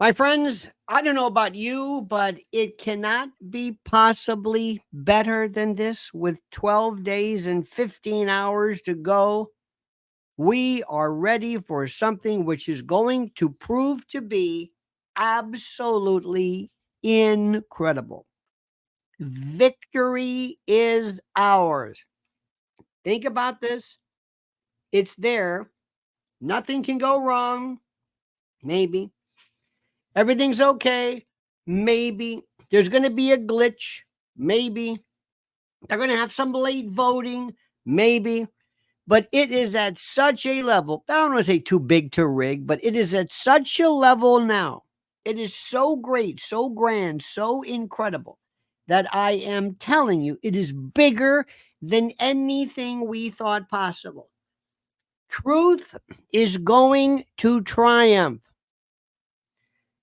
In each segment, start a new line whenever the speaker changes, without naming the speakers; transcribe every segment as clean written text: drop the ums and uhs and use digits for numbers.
My friends, I don't know about you, but it cannot be possibly better than this with 12 days and 15 hours to go. We are ready for something which is going to prove to be absolutely incredible. Victory is ours. Think about this. It's there. Nothing can go wrong. Maybe. Everything's okay. Maybe. There's going to be a glitch. Maybe. They're going to have some late voting. Maybe. But it is at such a level. I don't want to say too big to rig, but it is at such a level now. It is so great, so grand, so incredible that I am telling you, it is bigger than anything we thought possible. Truth is going to triumph.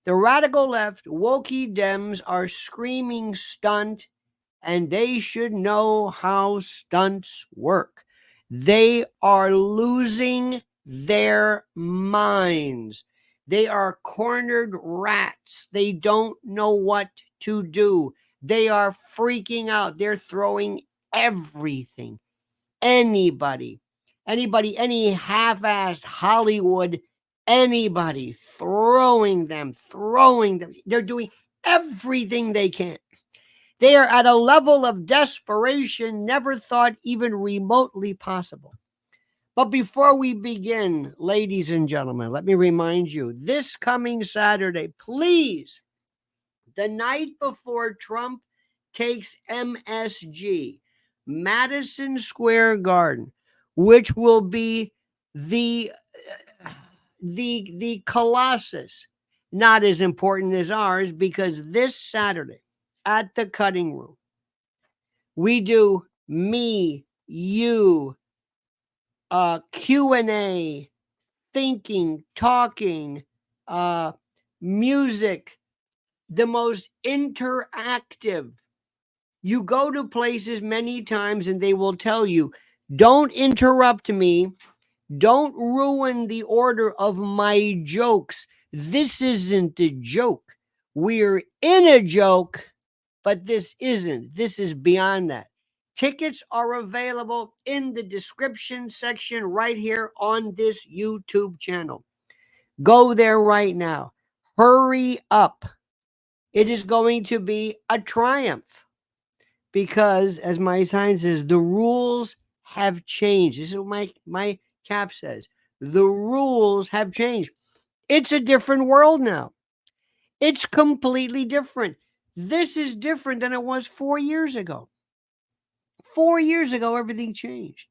The radical left, Wokie Dems are screaming stunt, and they should know how stunts work. They are losing their minds. They are cornered rats. They don't know what to do. They are freaking out. They're throwing everything. Anybody, any half-assed Hollywood, anybody, throwing them. They're doing everything they can. They are at a level of desperation never thought even remotely possible. But before we begin, ladies and gentlemen, let me remind you, this coming Saturday, please, the night before Trump takes MSG, Madison Square Garden, which will be the Colossus, not as important as ours, because this Saturday at the Cutting Room, we do me, you, Q&A, thinking, talking, music, the most interactive. You go to places many times and they will tell you, don't interrupt me. Don't ruin the order of my jokes. This isn't a joke. We're in a joke, but this isn't. This is beyond that. Tickets are available in the description section right here on this YouTube channel. Go there right now. Hurry up. It is going to be a triumph because, as my sign says, the rules have changed. This is what my cap says. The rules have changed. It's a different world now. It's completely different. This is different than it was 4 years ago. 4 years ago, everything changed.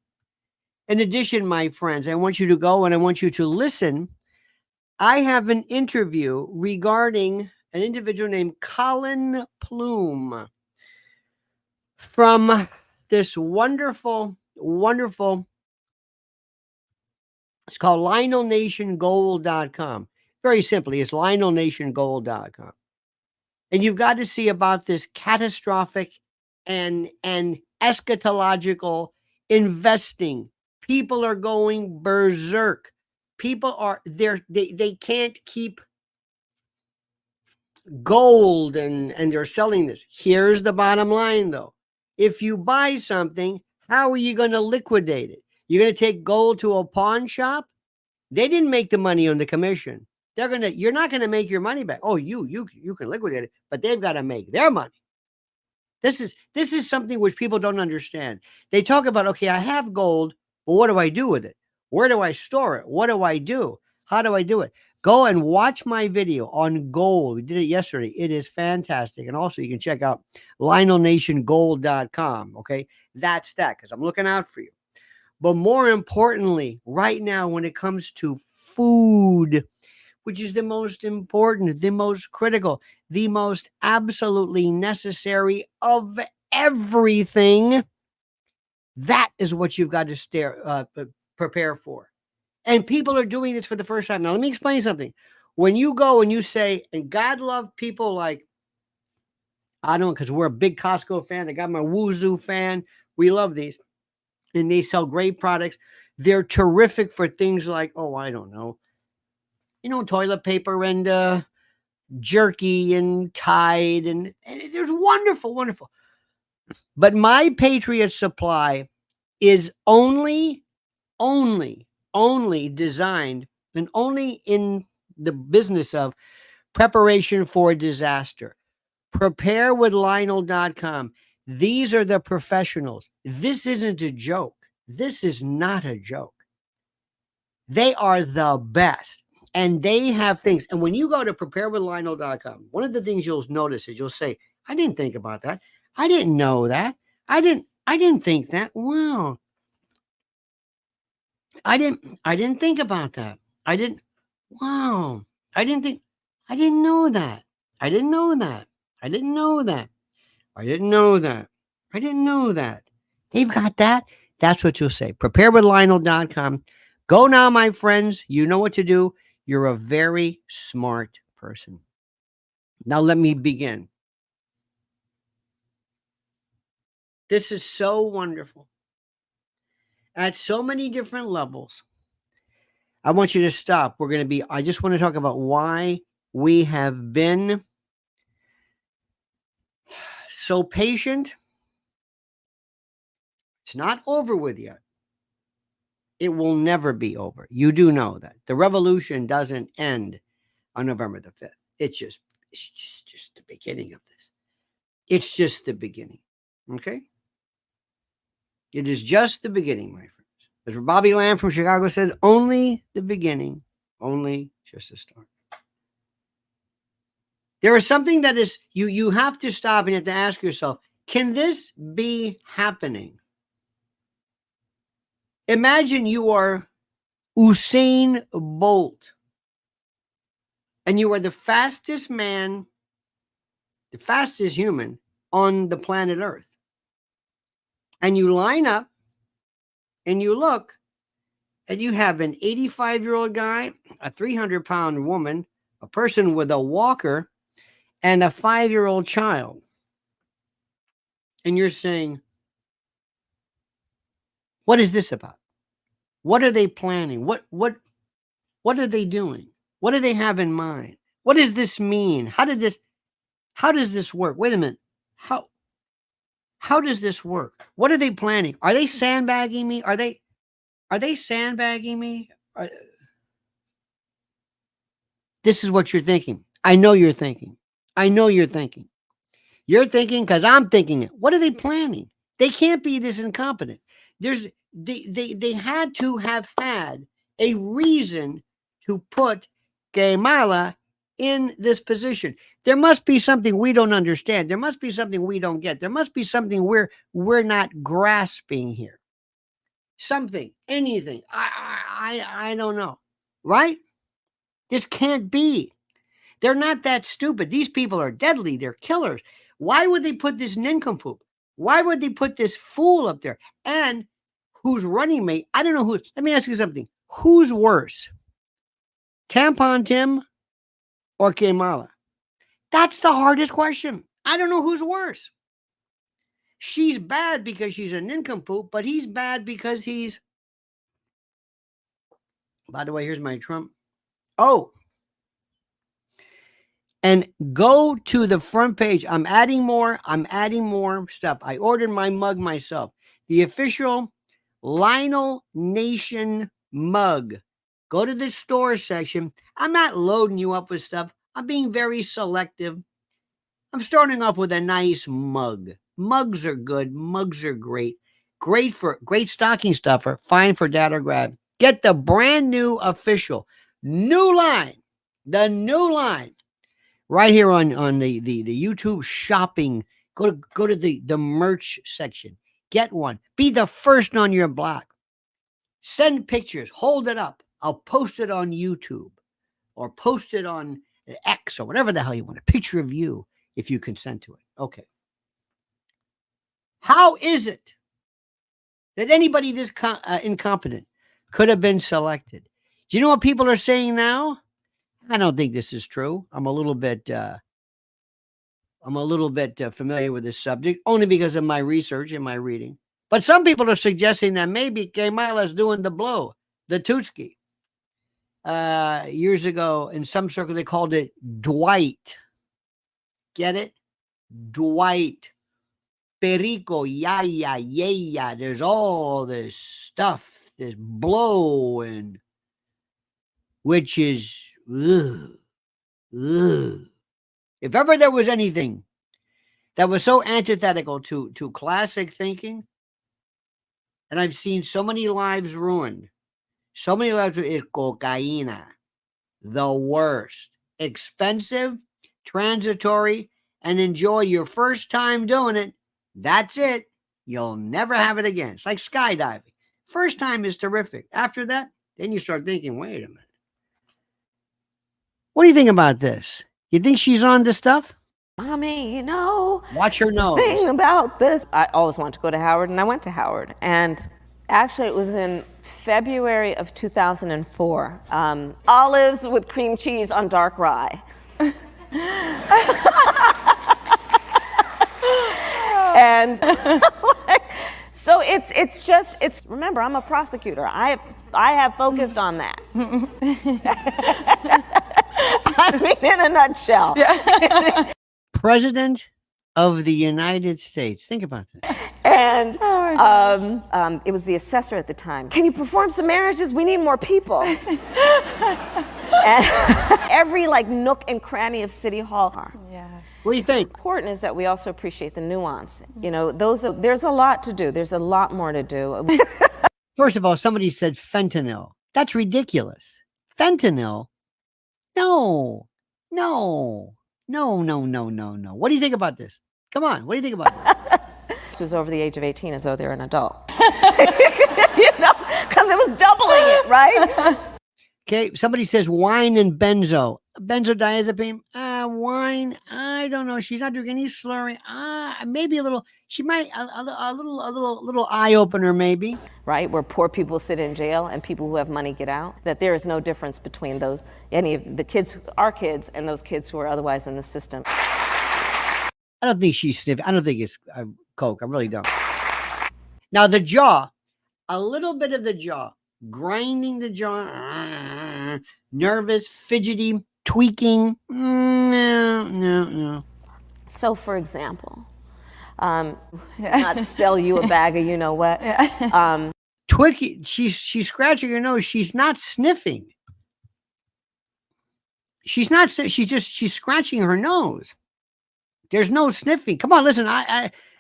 In addition, my friends, I want you to go and I want you to listen. I have an interview regarding an individual named Colin Plume from this wonderful, it's called LionelNationGold.com. Very simply, it's LionelNationGold.com. And you've got to see about this catastrophic and eschatological investing. People are going berserk. People are they can't keep gold and they're selling this. Here's the bottom line though. If you buy something, how are you going to liquidate it? You're going to take gold to a pawn shop? They didn't make the money on the commission. You're not going to make your money back. Oh, you can liquidate it, but they've got to make their money. This is something which people don't understand. They talk about, okay, I have gold, but what do I do with it? Where do I store it? What do I do? How do I do it? Go and watch my video on gold. We did it yesterday. It is fantastic. And also you can check out LionelNationGold.com. Okay. That's that, because I'm looking out for you. But more importantly, right now, when it comes to food, which is the most important, the most critical, the most absolutely necessary of everything, that is what you've got to prepare for. And people are doing this for the first time. Now, let me explain something. When you go and you say, and God love people like, I don't know, because we're a big Costco fan. I got my Wuzoo fan. We love these. And they sell great products. They're terrific for things like, oh, I don't know, toilet paper and jerky and Tide, and there's wonderful, wonderful. But My Patriot Supply is only designed and only in the business of preparation for disaster. Preparewithlionel.com. These are the professionals. This isn't a joke. This is not a joke. They are the best. And they have things. And when you go to preparewithlionel.com, one of the things you'll notice is you'll say, I didn't think about that. I didn't know that. I didn't think that. Wow. I didn't think about that. Wow. I didn't know that. I didn't know that. I didn't know that. I didn't know that. I didn't know that. They've got that. That's what you'll say. Preparewithlionel.com. Go now, my friends. You know what to do. You're a very smart person. Now let me begin. This is so wonderful. At so many different levels. I want you to stop. I just want to talk about why we have been so patient. It's not over with yet. It will never be over. You do know that. The revolution doesn't end on November the 5th. It's just the beginning of this. It's just the beginning. Okay? It is just the beginning, my friends. As Bobby Lamb from Chicago says, only the beginning, only just the start. There is something that is, you have to stop and you have to ask yourself, can this be happening? Imagine you are Usain Bolt and you are the fastest man, the fastest human on the planet Earth. And you line up and you look and you have an 85-year-old guy, a 300-pound woman, a person with a walker, and a 5-year-old child. And you're saying, what is this about? What are they planning? What are they doing? What do they have in mind? What does this mean? How does this work? Wait a minute. How does this work? What are they planning? Are they sandbagging me? Are they sandbagging me? This is what you're thinking. I know you're thinking. You're thinking because I'm thinking it. What are they planning? They can't be this incompetent. They had to have had a reason to put Kamala in this position. There must be something we don't understand. There must be something we don't get. There must be something we're not grasping here. Something, anything. I don't know. Right? This can't be. They're not that stupid. These people are deadly. They're killers. Why would they put this nincompoop? Why would they put this fool up there? And who's running mate? I don't know who. Let me ask you something. Who's worse? Tampon Tim or Kamala? That's the hardest question. I don't know who's worse. She's bad because she's a nincompoop, but he's bad because he's... By the way, here's my Trump. Oh. And go to the front page. I'm adding more stuff. I ordered my mug myself. The official Lionel Nation mug. Go to the store section. I'm not loading you up with stuff. I'm being very selective. I'm starting off with a nice mug. Mugs are good. Mugs are great. Great stocking stuffer. Fine for data grab. Get the brand new official new line. The new line. Right here on the YouTube shopping. Go to the merch section. Get one. Be the first on your block. Send pictures. Hold it up. I'll post it on YouTube or post it on X or whatever the hell you want. A picture of you if you consent to it. Okay. How is it that anybody this incompetent could have been selected? Do you know what people are saying now? I don't think this is true. I'm a little bit familiar with this subject only because of my research and my reading. But some people are suggesting that maybe Kamala's doing the blow, the Tutski. years ago in some circle, they called it Dwight. Get it? Dwight. Perico, yaya, yeah. There's all this stuff, this blow, and which is, ugh. If ever there was anything that was so antithetical to classic thinking, and I've seen so many lives ruined, so many lives, is cocaína. The worst. Expensive, transitory, and enjoy your first time doing it. That's it. You'll never have it again. It's like skydiving. First time is terrific. After that, then you start thinking, wait a minute. What do you think about this? You think she's on this stuff?
Mommy, you know,
watch her nose.
The thing about this, I always wanted to go to Howard, and I went to Howard. And actually, it was in February of 2004. Olives with cream cheese on dark rye. And so it's remember, I'm a prosecutor. I have focused on that. I mean, in a nutshell. Yeah.
President of the United States. Think about this.
And it was the assessor at the time. Can you perform some marriages? We need more people. And every nook and cranny of City Hall.
Yes. What do you think?
Important is that we also appreciate the nuance. You know, there's a lot to do. There's a lot more to do.
First of all, somebody said fentanyl. That's ridiculous. Fentanyl? No. What do you think about this? Come on, what do you think about this?
Who's over the age of 18 as though they're an adult. You know, because it was doubling it, right?
Okay, somebody says wine and benzodiazepine. Wine, I don't know. She's not drinking any slurry. Maybe a little. She might a little eye opener, maybe.
Right, where poor people sit in jail and people who have money get out. That there is no difference between any of the kids, our kids, and those kids who are otherwise in the system.
I don't think she's sniffing. I don't think it's coke. I really don't. Now the jaw, a little bit of the jaw, grinding the jaw, nervous, fidgety, tweaking. No.
So, for example, not sell you a bag of you know what.
Twicky, she's scratching her nose. She's not sniffing. She's she's scratching her nose. There's no sniffing. Come on, listen.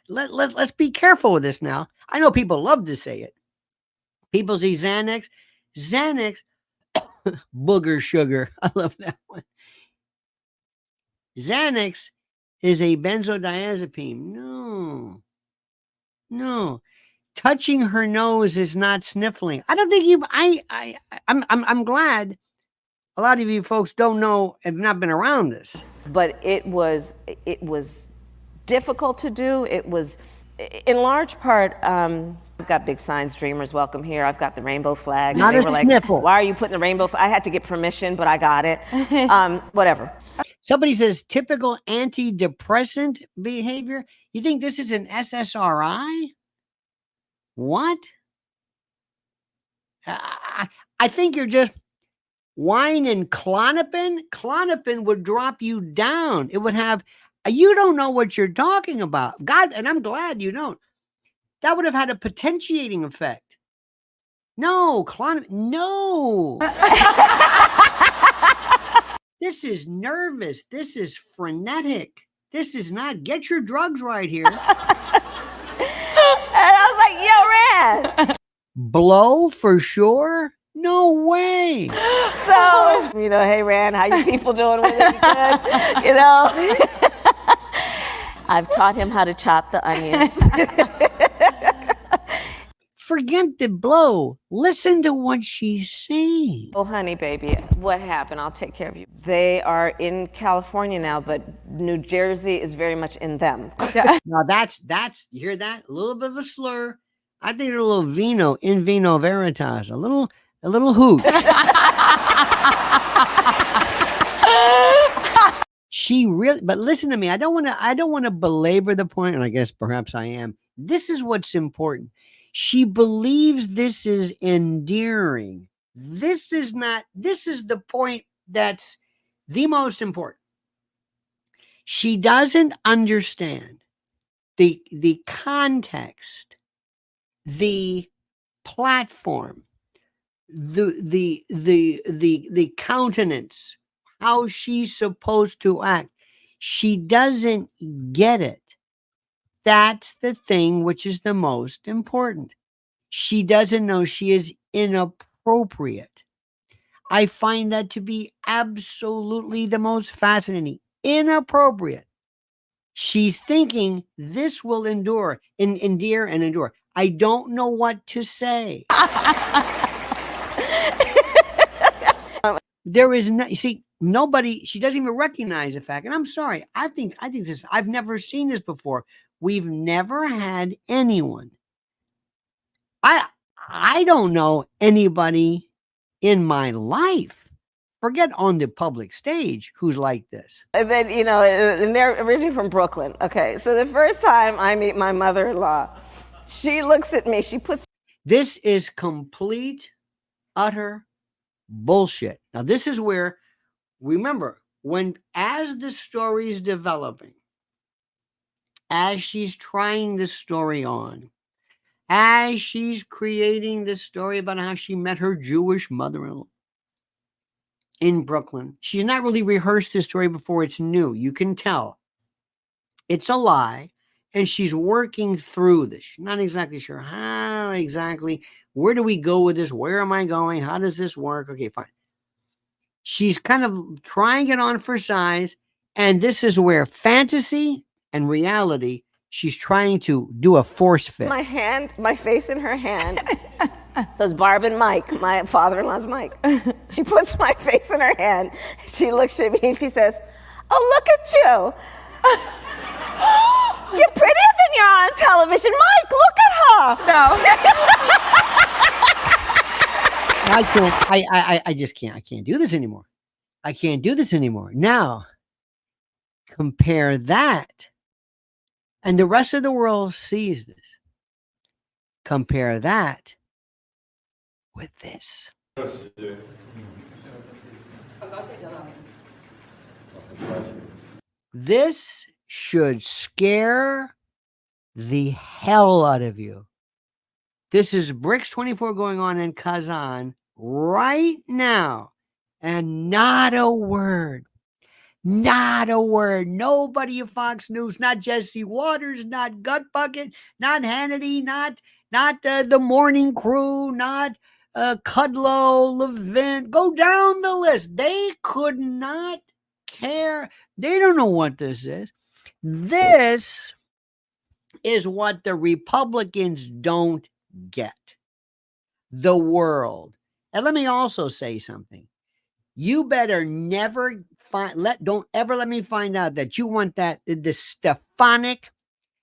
Let's be careful with this now. I know people love to say it. People see Xanax, booger sugar. I love that one. Xanax is a benzodiazepine. No. Touching her nose is not sniffling. I don't think I'm glad a lot of you folks don't know and have not been around this.
But it was difficult to do. It was, in large part, I've got big signs, dreamers welcome here. I've got the rainbow flag.
Not
they
a
were
sniffle.
Like, why are you putting the rainbow I had to get permission, but I got it. Whatever.
Somebody says typical antidepressant behavior. You think this is an SSRI? What? I think you're just wine and Klonopin. Klonopin would drop you down. It would have, you don't know what you're talking about. God, and I'm glad you don't. That would have had a potentiating effect. No, no. This is nervous. This is frenetic. This is not, get your drugs right here. And
I was like, yo, Ran.
Blow for sure? No way.
So, you know, hey, Ran, how you people doing with it? Good? You know? I've taught him how to chop the onions.
Forget the blow. Listen to what she's saying.
Oh, honey, baby, what happened? I'll take care of you. They are in California now, but New Jersey is very much in them.
Now that's, you hear that? A little bit of a slur. I think a little vino, in vino veritas, a little hoot. She really, but listen to me. I don't want to belabor the point, and I guess perhaps I am. This is what's important. She believes this is endearing. This is the point that's the most important. She doesn't understand the context, the platform, the countenance, how she's supposed to act. She doesn't get it. That's the thing which is the most important. She doesn't know she is inappropriate. I find that to be absolutely the most fascinating. Inappropriate. She's thinking this will endear and endure. I don't know what to say. There is no, you see, nobody, she doesn't even recognize the fact. And I'm sorry, I think this, I've never seen this before. We've never had anyone. I don't know anybody in my life, forget on the public stage, who's like this.
And then, you know, and they're originally from Brooklyn. Okay, so the first time I meet my mother-in-law, she looks at me, she puts...
This is complete, utter bullshit. Now, this is where, remember, as the story's developing, as she's trying the story on, as she's creating this story about how she met her Jewish mother-in-law in Brooklyn, she's not really rehearsed this story before. It's new. You can tell it's a lie, and she's working through this. She's not exactly sure how exactly, where do we go with this? Where am I going? How does this work? Okay, fine. She's kind of trying it on for size, and this is where fantasy and reality, she's trying to do a force fit.
My hand, my face in her hand. Says Barb and Mike, my father-in-law's Mike. She puts my face in her hand. She looks at me and she says, "Oh, look at you. You're prettier than you're on television. Mike, look at her." No.
I just can't. I can't do this anymore. I can't do this anymore. Now, compare that, and the rest of the world sees this. Compare that with this. This should scare the hell out of you. This is BRICS 24 going on in Kazan right now, and not a word. Not a word. Nobody at Fox News, not Jesse Waters, not Gut Bucket, not Hannity, not the morning crew, not Kudlow, Levin. Go down the list. They could not care. They don't know what this is. This is what the Republicans don't get. The world. And let me also say something. You better never don't ever let me find out that you want that the Stefanik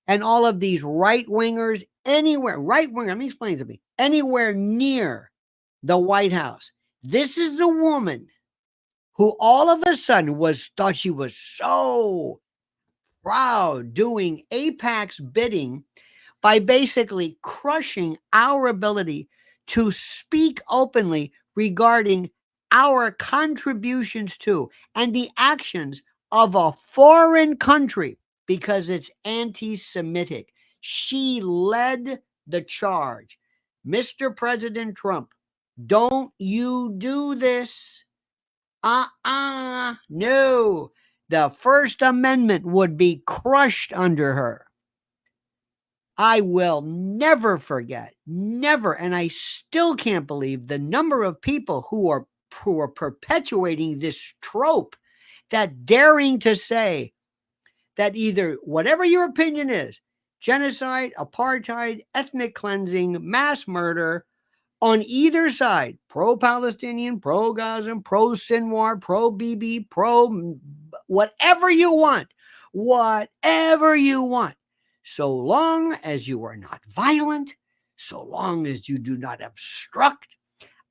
and all of these right-wingers anywhere, right-winger, let me explain to me, anywhere near the White House. This is the woman who all of a sudden thought she was so proud doing AIPAC's bidding by basically crushing our ability to speak openly regarding our contributions to and the actions of a foreign country because it's anti-Semitic. She led the charge. Mr. President Trump, don't you do this. No. The First Amendment would be crushed under her. I will never forget, never, and I still can't believe the number of people who are perpetuating this trope, that daring to say that either whatever your opinion is, genocide, apartheid, ethnic cleansing, mass murder, on either side, pro-Palestinian, pro-Gaza, pro-Sinwar, pro-Bibi, pro whatever you want, so long as you are not violent, so long as you do not obstruct.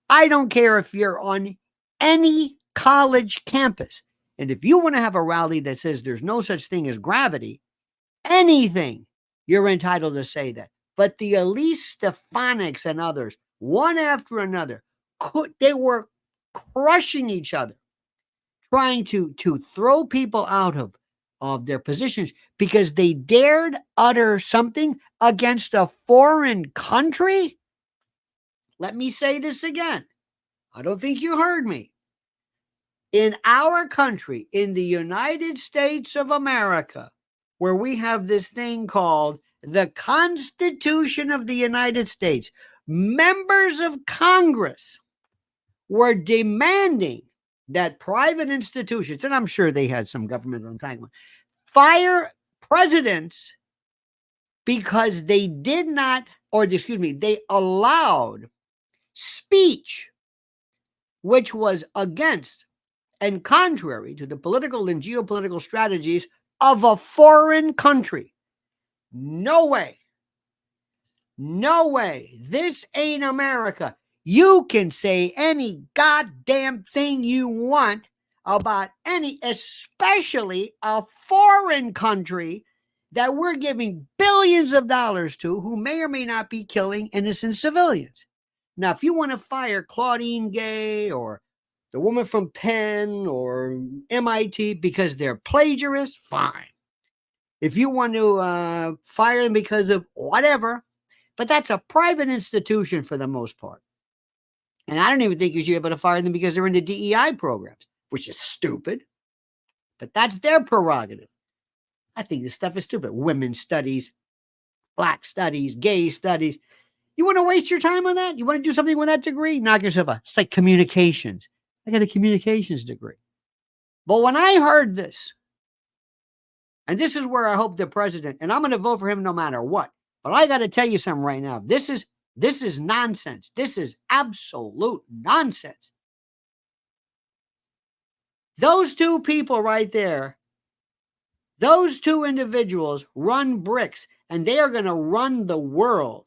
I don't care if you're on any college campus. And if you want to have a rally that says there's no such thing as gravity, anything, you're entitled to say that. But the Elise Stefaniks and others, one after another, crushing each other, trying to throw people out of their positions because they dared utter something against a foreign country. Let me say this again. I don't think you heard me. In our country, in the United States of America, where we have this thing called the Constitution of the United States, members of Congress were demanding that private institutions, and I'm sure they had some government entanglement, fire presidents because they did not, or excuse me, they allowed speech which was against and contrary to the political and geopolitical strategies of a foreign country. No way. No way. This ain't America. You can say any goddamn thing you want about any, especially a foreign country that we're giving billions of dollars to, who may or may not be killing innocent civilians. Now, if you want to fire Claudine Gay or the woman from Penn or MIT because they're plagiarists, fine. If you want to fire them because of whatever, but that's a private institution for the most part. And I don't even think you should be able to fire them because they're in the DEI programs, which is stupid. But that's their prerogative. I think this stuff is stupid. Women's studies, black studies, gay studies. You want to waste your time on that? You want to do something with that degree? Knock yourself out. It's like communications. I got a communications degree. But when I heard this, and this is where I hope the president, and I'm going to vote for him no matter what, but I got to tell you something right now. This is nonsense. This is absolute nonsense. Those two people right there, those two individuals run BRICS, and they are going to run the world.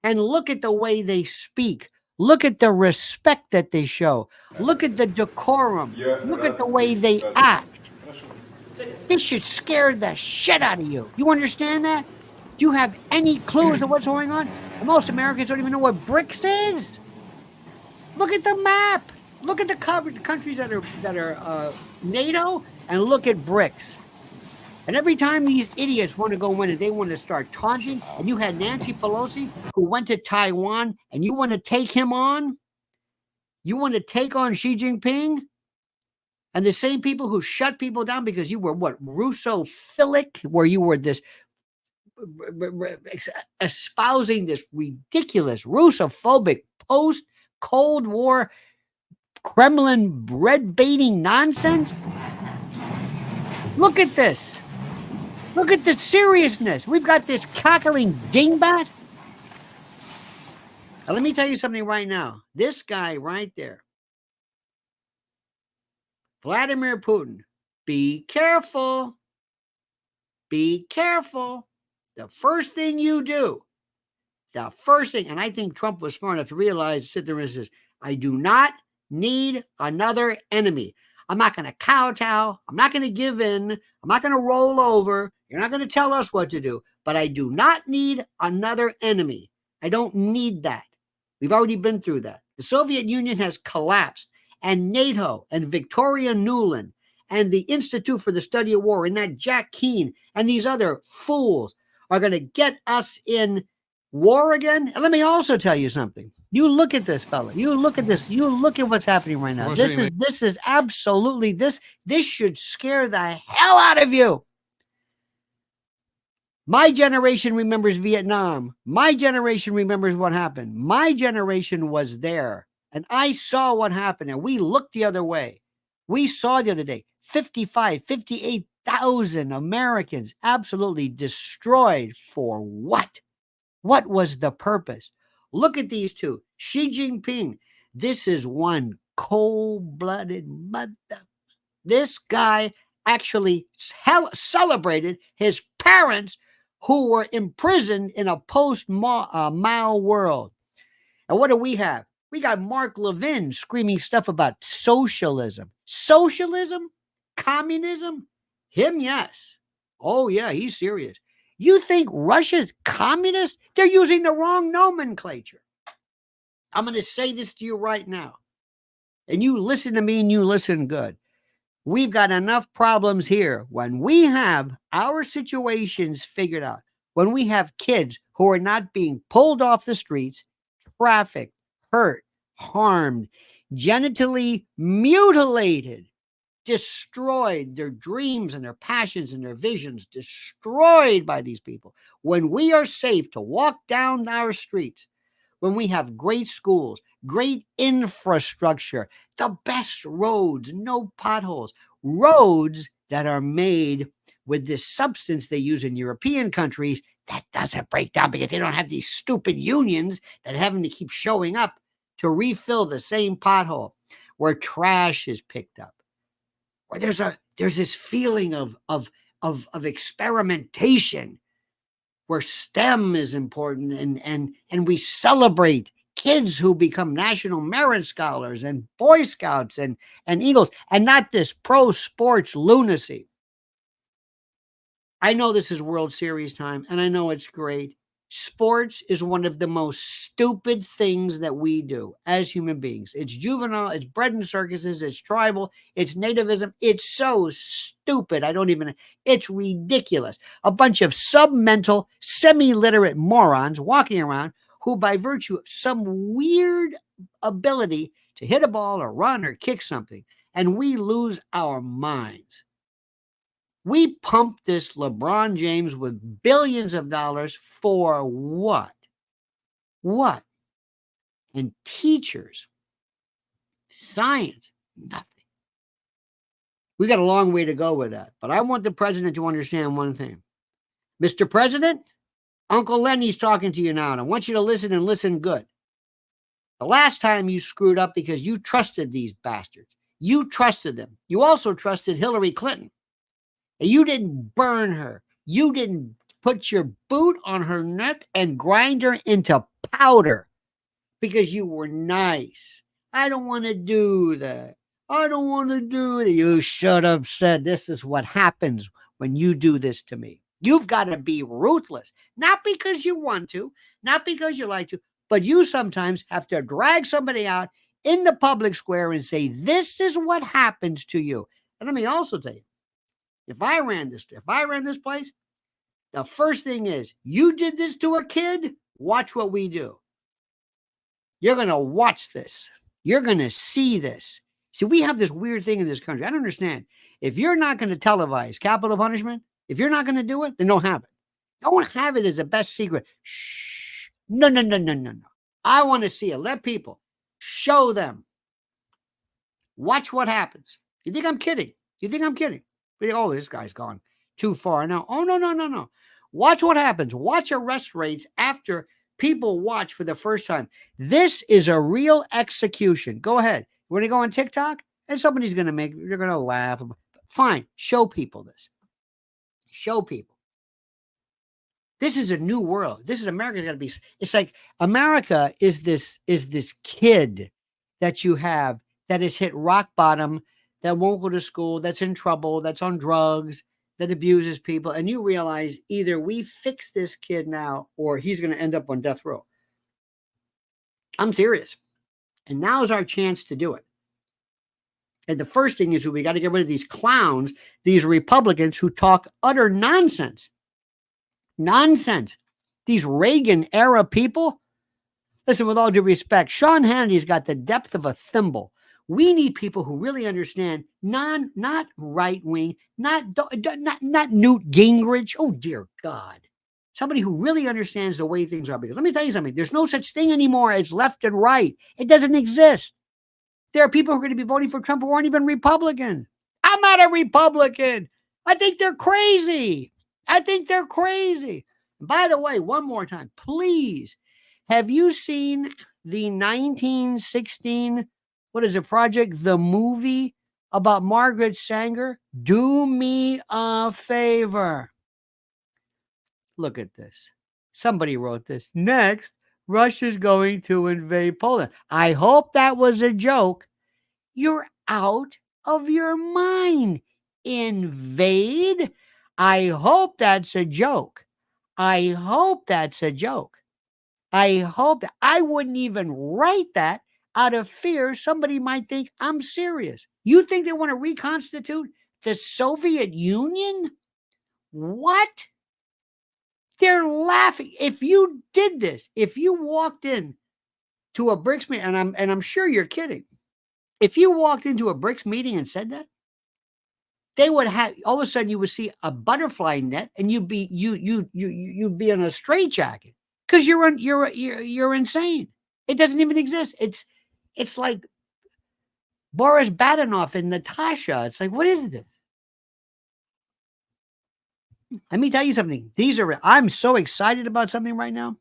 And look at the way they speak. Look at the respect that they show. Look at the decorum. Look at the way they act. This should scare the shit out of you. You understand that? Do you have any clues of what's going on? And most Americans don't even know what BRICS is. Look at the map. Look at the countries that are NATO, and look at BRICS. And every time these idiots want to go in and they want to start taunting, and you had Nancy Pelosi who went to Taiwan, and you want to take him on? You want to take on Xi Jinping? And the same people who shut people down because you were what, Russophilic, where you were this espousing this ridiculous Russophobic post-Cold War Kremlin bread-baiting nonsense? Look at this. Look at the seriousness. We've got this cackling dingbat. Now, let me tell you something right now. This guy right there, Vladimir Putin, be careful. Be careful. The first thing you do, and I think Trump was smart enough to realize, sit there and says, I do not need another enemy. I'm not going to kowtow. I'm not going to give in. I'm not going to roll over. You're not going to tell us what to do. But I do not need another enemy. I don't need that. We've already been through that. The Soviet Union has collapsed, and NATO and Victoria Nuland and the Institute for the Study of War and that Jack Keane and these other fools are going to get us in war again. And let me also tell you something. You look at this, fella. You look at this. You look at what's happening right now. This is absolutely, this should scare the hell out of you. My generation remembers Vietnam. My generation remembers what happened. My generation was there, and I saw what happened, and we looked the other way. We saw the other day 58,000 Americans absolutely destroyed for what? What was the purpose? Look at these two. Xi Jinping. This is one cold-blooded mother. This guy actually celebrated his parents who were imprisoned in a post-Mao world. And what do we have? We got Mark Levin screaming stuff about socialism. Socialism? Communism? Him, yes. Oh, yeah, he's serious. You think Russia's communist? They're using the wrong nomenclature. I'm going to say this to you right now. And you listen to me and you listen good. We've got enough problems here. When we have our situations figured out, when we have kids who are not being pulled off the streets, trafficked, hurt, harmed, genitally mutilated, destroyed, their dreams and their passions and their visions destroyed by these people. When we are safe to walk down our streets, when we have great schools, great infrastructure, the best roads, no potholes, roads that are made with this substance they use in European countries that doesn't break down because they don't have these stupid unions that are having to keep showing up to refill the same pothole, where trash is picked up, where there's this feeling of experimentation, where STEM is important, and we celebrate kids who become National Merit Scholars and Boy Scouts and Eagles, and not this pro sports lunacy. I know this is World Series time, and I know it's great. Sports is one of the most stupid things that we do as human beings. It's juvenile, it's bred in circuses, it's tribal, it's nativism. It's so stupid. It's ridiculous. A bunch of submental, semi-literate morons walking around who, by virtue of some weird ability to hit a ball or run or kick something, and we lose our minds. We pump this LeBron James with billions of dollars for what? What? And teachers, science, nothing. We got a long way to go with that. But I want the president to understand one thing. Mr. President, Uncle Lenny's talking to you now, and I want you to listen and listen good. The last time you screwed up because you trusted these bastards. You trusted them. You also trusted Hillary Clinton. And you didn't burn her. You didn't put your boot on her neck and grind her into powder because you were nice. I don't want to do that. I don't want to do that. You should have said, this is what happens when you do this to me. You've got to be ruthless, not because you want to, not because you like to, but you sometimes have to drag somebody out in the public square and say, this is what happens to you. And let me also tell you, if I ran this place, the first thing is, you did this to a kid, watch what we do. You're going to watch this. You're going to see this. See, we have this weird thing in this country. I don't understand. If you're not going to televise capital punishment, if you're not going to do it, then don't have it. Don't have it as a best secret. Shh. No. I want to see it. Let people. Show them. Watch what happens. You think I'm kidding? Oh, this guy's gone too far now. Oh, no. Watch what happens. Watch arrest rates after people watch for the first time. This is a real execution. Go ahead. When you go on TikTok, and somebody's going to you're going to laugh. Fine. Show people this. Show people. This is a new world. This is America's got to be. It's like America is this kid that you have that has hit rock bottom, that won't go to school, that's in trouble, that's on drugs, that abuses people. And you realize either we fix this kid now or he's going to end up on death row. I'm serious. And now is our chance to do it. And the first thing is we got to get rid of these clowns, these Republicans who talk utter nonsense. Nonsense. These Reagan era people. Listen, with all due respect, Sean Hannity's got the depth of a thimble. We need people who really understand, not right wing, not Newt Gingrich. Oh, dear God. Somebody who really understands the way things are. Because let me tell you something. There's no such thing anymore as left and right. It doesn't exist. There are people who are going to be voting for Trump who aren't even Republican. I'm not a Republican. I think they're crazy. By the way, one more time, please, have you seen the 1916 project, the movie about Margaret Sanger? Do me a favor. Look at this. Somebody wrote this. Next, Russia's going to invade Poland. I hope that was a joke. You're out of your mind. Invade? I hope that's a joke. I hope that I wouldn't even write that out of fear somebody might think I'm serious. You think they want to reconstitute the Soviet Union? What? They're laughing. If you did this, if you walked in to a BRICS meeting, and I'm sure you're kidding. If you walked into a BRICS meeting and said that, they would have all of a sudden you would see a butterfly net, and you'd be you'd be in a straitjacket because you're insane. It doesn't even exist. It's like Boris Badenov and Natasha. It's like, what is this? Let me tell you something. I'm so excited about something right now.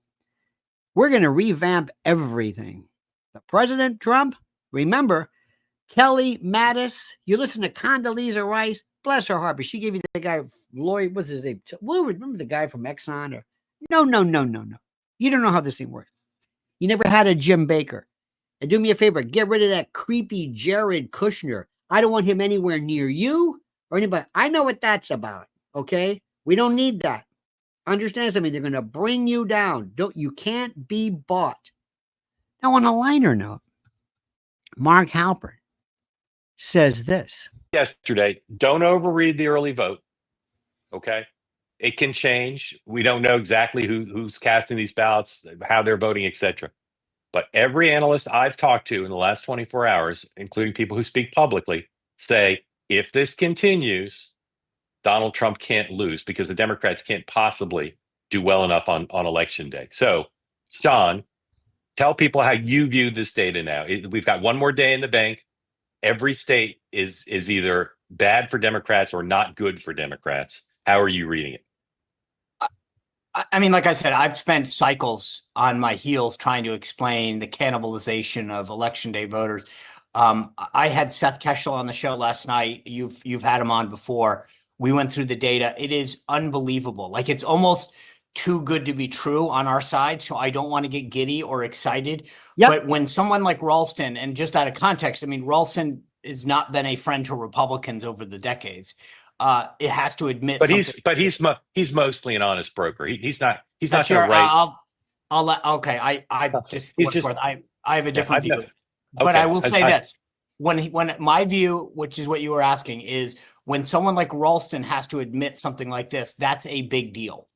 We're going to revamp everything. The President Trump, remember, Kelly Mattis, you listen to Condoleezza Rice, bless her heart, but she gave you the guy, Lloyd, what's his name? Remember the guy from Exxon? Or no. You don't know how this thing works. You never had a Jim Baker. And do me a favor, get rid of that creepy Jared Kushner. I don't want him anywhere near you or anybody. I know what that's about, okay? We don't need that. Understand something? They're going to bring you down. You can't be bought. Now, on a lighter note, Mark Halpern says this
yesterday: don't overread the early vote. Okay, it can change. We don't know exactly who's casting these ballots, how they're voting, etc. But every analyst I've talked to in the last 24 hours, including people who speak publicly, say if this continues, Donald Trump can't lose because the Democrats can't possibly do well enough on election day. So, Sean, tell people how you view this data now. We've got one more day in the bank. Every state is either bad for Democrats or not good for Democrats. How are you reading it?
I mean, like I said, I've spent cycles on my heels trying to explain the cannibalization of election day voters. I had Seth Keshel on the show last night. You've had him on before. We went through the data. It is unbelievable. Like, it's almost too good to be true on our side. So I don't want to get giddy or excited. Yep. But when someone like Ralston, and just out of context, I mean, Ralston has not been a friend to Republicans over the decades. It has to admit,
but he's mostly an honest broker. He's not going to write.
I have a different view. But I will say this: when my view, which is what you were asking, is when someone like Ralston has to admit something like this, that's a big deal.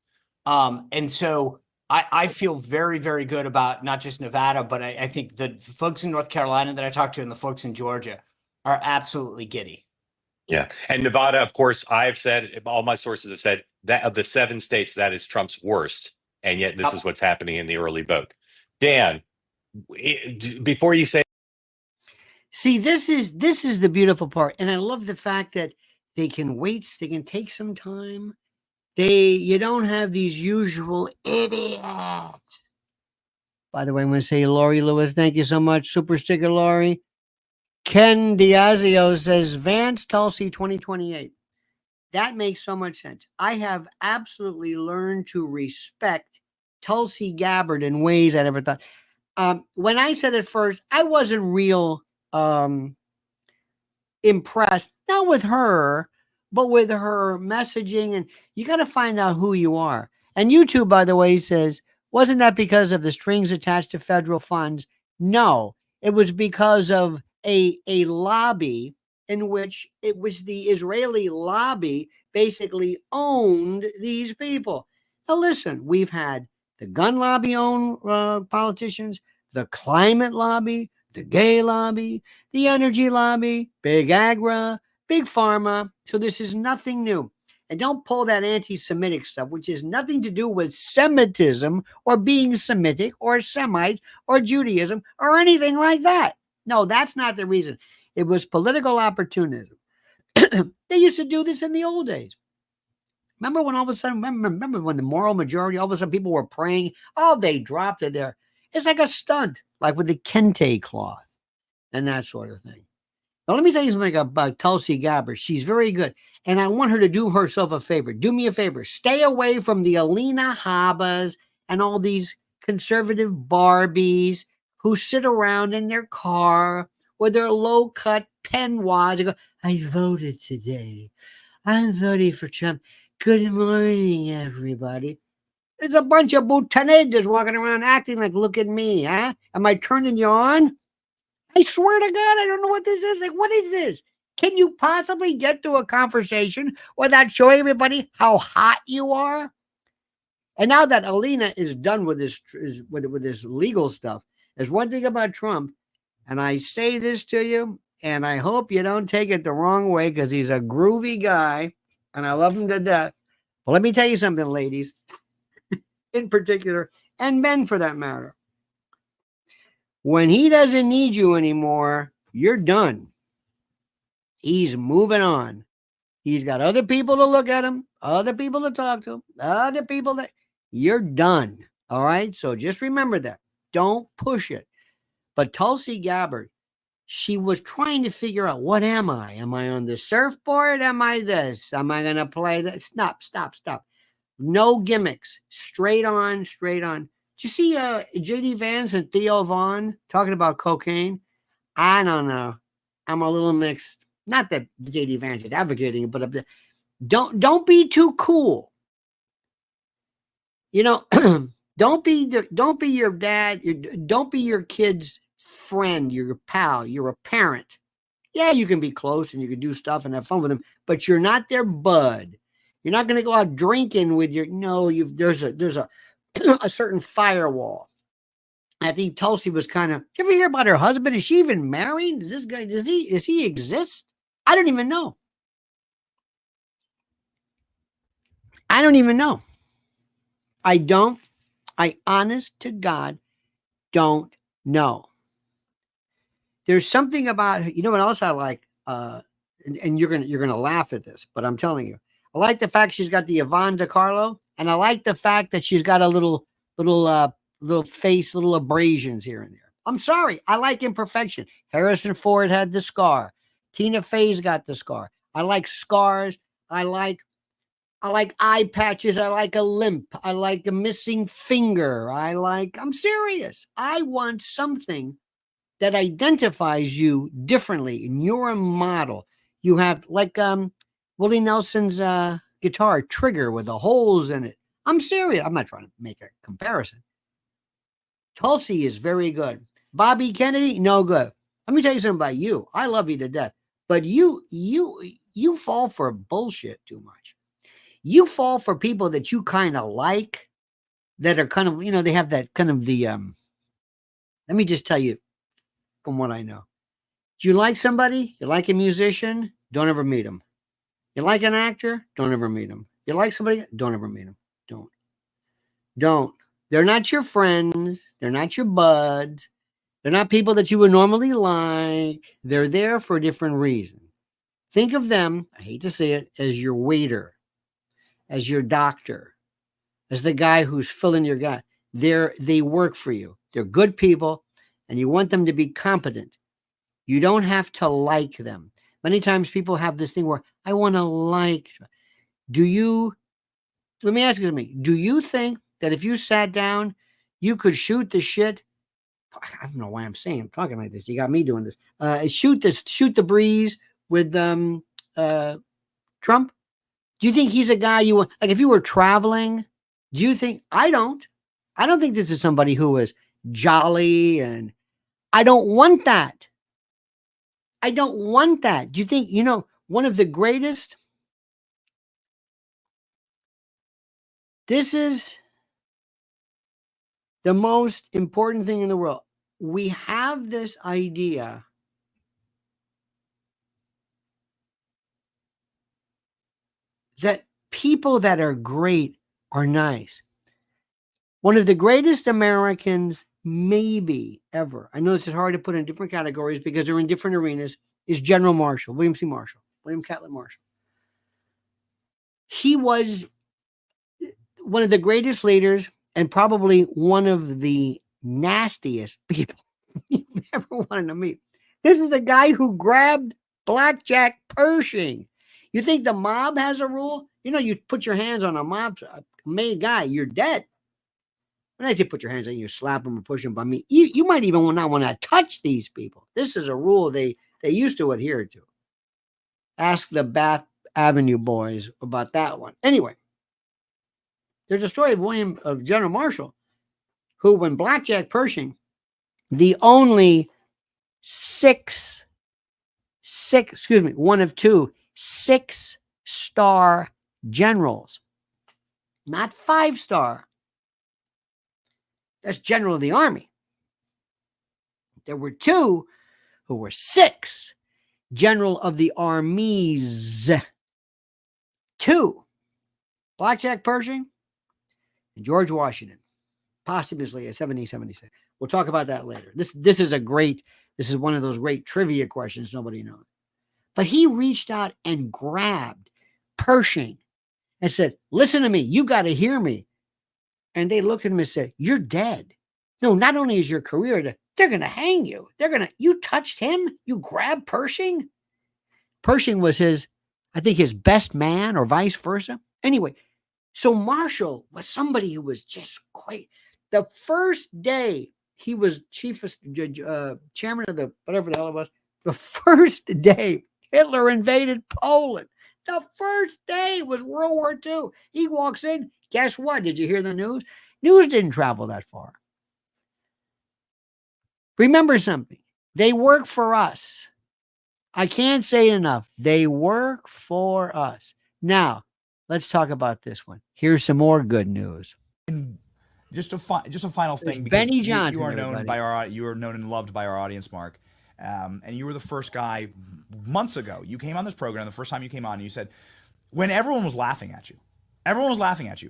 And so I feel very, very good about not just Nevada, but I think the folks in North Carolina that I talked to and the folks in Georgia are absolutely giddy.
Yeah. And Nevada, of course, I've said, all my sources have said that of the 7 states, that is Trump's worst. And yet this is what's happening in the early vote. Dan, before you say.
See, this is the beautiful part. And I love the fact that they can wait. They can take some time. You don't have these usual idiots. By the way, I'm going to say Lori Lewis, thank you so much. Super sticker, Lori. Ken Diazio says Vance Tulsi 2028. That makes so much sense. I have absolutely learned to respect Tulsi Gabbard in ways I never thought. When I said it first, I wasn't real impressed, not with her, but with her messaging. And you got to find out who you are. And YouTube, by the way, says, wasn't that because of the strings attached to federal funds? No, it was because of a lobby in which it was the Israeli lobby basically owned these people. Now, listen, we've had the gun lobby own politicians, the climate lobby, the gay lobby, the energy lobby, big agra, big pharma. So this is nothing new. And don't pull that anti-Semitic stuff, which has nothing to do with Semitism or being Semitic or Semite or Judaism or anything like that. No, that's not the reason. It was political opportunism. They used to do this in the old days. Remember when all of a sudden, remember when the moral majority, all of a sudden people were praying, oh, they dropped it there. It's like a stunt, like with the kente cloth and that sort of thing. Now, let me tell you something about Tulsi Gabbard. She's very good. And I want her to do herself a favor. Do me a favor. Stay away from the Alina Habas and all these conservative Barbies who sit around in their car with their low-cut peignoirs and go, I voted today. I'm voting for Trump. Good morning, everybody. There's a bunch of boutanedas walking around acting like, look at me, huh? Am I turning you on? I swear to God, I don't know what this is. Like, what is this? Can you possibly get to a conversation without showing everybody how hot you are? And now that Alina is done with this legal stuff, there's one thing about Trump, and I say this to you, and I hope you don't take it the wrong way because he's a groovy guy, and I love him to death. But let me tell you something, ladies, in particular, and men for that matter. When he doesn't need you anymore, you're done. He's moving on. He's got other people to look at him, other people to talk to, other people that you're done. All right. So just remember that. Don't push it. But Tulsi Gabbard, she was trying to figure out, what am I? Am I on the surfboard? Am I this? Am I going to play that? Stop. No gimmicks. Straight on. Did you see J.D. Vance and Theo Vaughn talking about cocaine? I don't know. I'm a little mixed. Not that J.D. Vance is advocating it, but don't be too cool. You know, don't be your dad. Don't be your kid's friend, your pal. You're a parent. Yeah, you can be close and you can do stuff and have fun with them, but you're not their bud. You're not going to go out drinking with your. No, there's a certain firewall. I think Tulsi was kind of. You ever hear about her husband? Is she even married? Does this guy? Does he exist? I don't even know. I honest to God don't know. There's something about, you know what else I like, and you're gonna laugh at this, but I'm telling you, I like the fact she's got the Yvonne DiCarlo, and I like the fact that she's got a little face, little abrasions here and there. I'm sorry, I like imperfection. Harrison Ford had the scar. Tina Fey's got the scar. I like scars. I like eye patches. I like a limp. I like a missing finger. I'm serious. I want something that identifies you differently, and you're a model. You have like Willie Nelson's guitar trigger with the holes in it. I'm serious. I'm not trying to make a comparison. Tulsi is very good. Bobby Kennedy, no good. Let me tell you something about you. I love you to death, but you fall for bullshit too much. You fall for people that you kind of like, that are kind of, they have that kind of the let me just tell you from what I know. Do you like somebody? You like a musician? Don't ever meet him. You like an actor? Don't ever meet him. You like somebody? Don't ever meet him. Don't. They're not your friends. They're not your buds. They're not people that you would normally like. They're there for a different reason. Think of them, I hate to say it, as your waiter, as your doctor, as the guy who's filling your gut. They work for you. They're good people, and you want them to be competent. You don't have to like them. Many times people have this thing where I want to like. Let me ask you something. Do you think that if you sat down, you could shoot the shit? I don't know why I'm talking like this. You got me doing this. Shoot the breeze with Trump. Do you think he's a guy you want? Like if you were traveling, do you think? I don't think this is somebody who is jolly, and I don't want that. Do you think, one of the greatest? This is the most important thing in the world. We have this idea that people that are great are nice. One of the greatest Americans maybe ever, I know this is hard to put in different categories because they're in different arenas, is General Marshall, William Catlett Marshall. He was one of the greatest leaders and probably one of the nastiest people you've ever wanted to meet. This is the guy who grabbed Blackjack Pershing. You think the mob has a rule? You put your hands on a mob made guy, you're dead. When I say put your hands on you, slap them or push them by me, you might even not want to touch these people. This is a rule they used to adhere to. Ask the Bath Avenue boys about that one. Anyway, There's a story of General Marshall, who, when Blackjack Pershing, the only one of two 6-star generals, not 5-star. That's general of the army. There were 2 who were 6 general of the armies. 2, Blackjack Pershing and George Washington, posthumously at 1776. We'll talk about that later. This is one of those great trivia questions nobody knows. But he reached out and grabbed Pershing and said, listen to me, you got to hear me. And they looked at him and said, you're dead. No, not only is your career dead, they're going to hang you. You touched him? You grabbed Pershing? Pershing was his best man, or vice versa. Anyway, so Marshall was somebody who was just great. The first day he was chairman of the, whatever the hell it was, the first day Hitler invaded Poland. The first day was World War II. He walks in. Guess what? Did you hear the news? News didn't travel that far. Remember something. They work for us. I can't say enough. They work for us. Now, let's talk about this one. Here's some more good news.
And just a final thing.
Benny Johnson,
you are known and loved by our audience, Mark. And you were the first guy months ago. You came on this program the first time you came on, and you said, when everyone was laughing at you,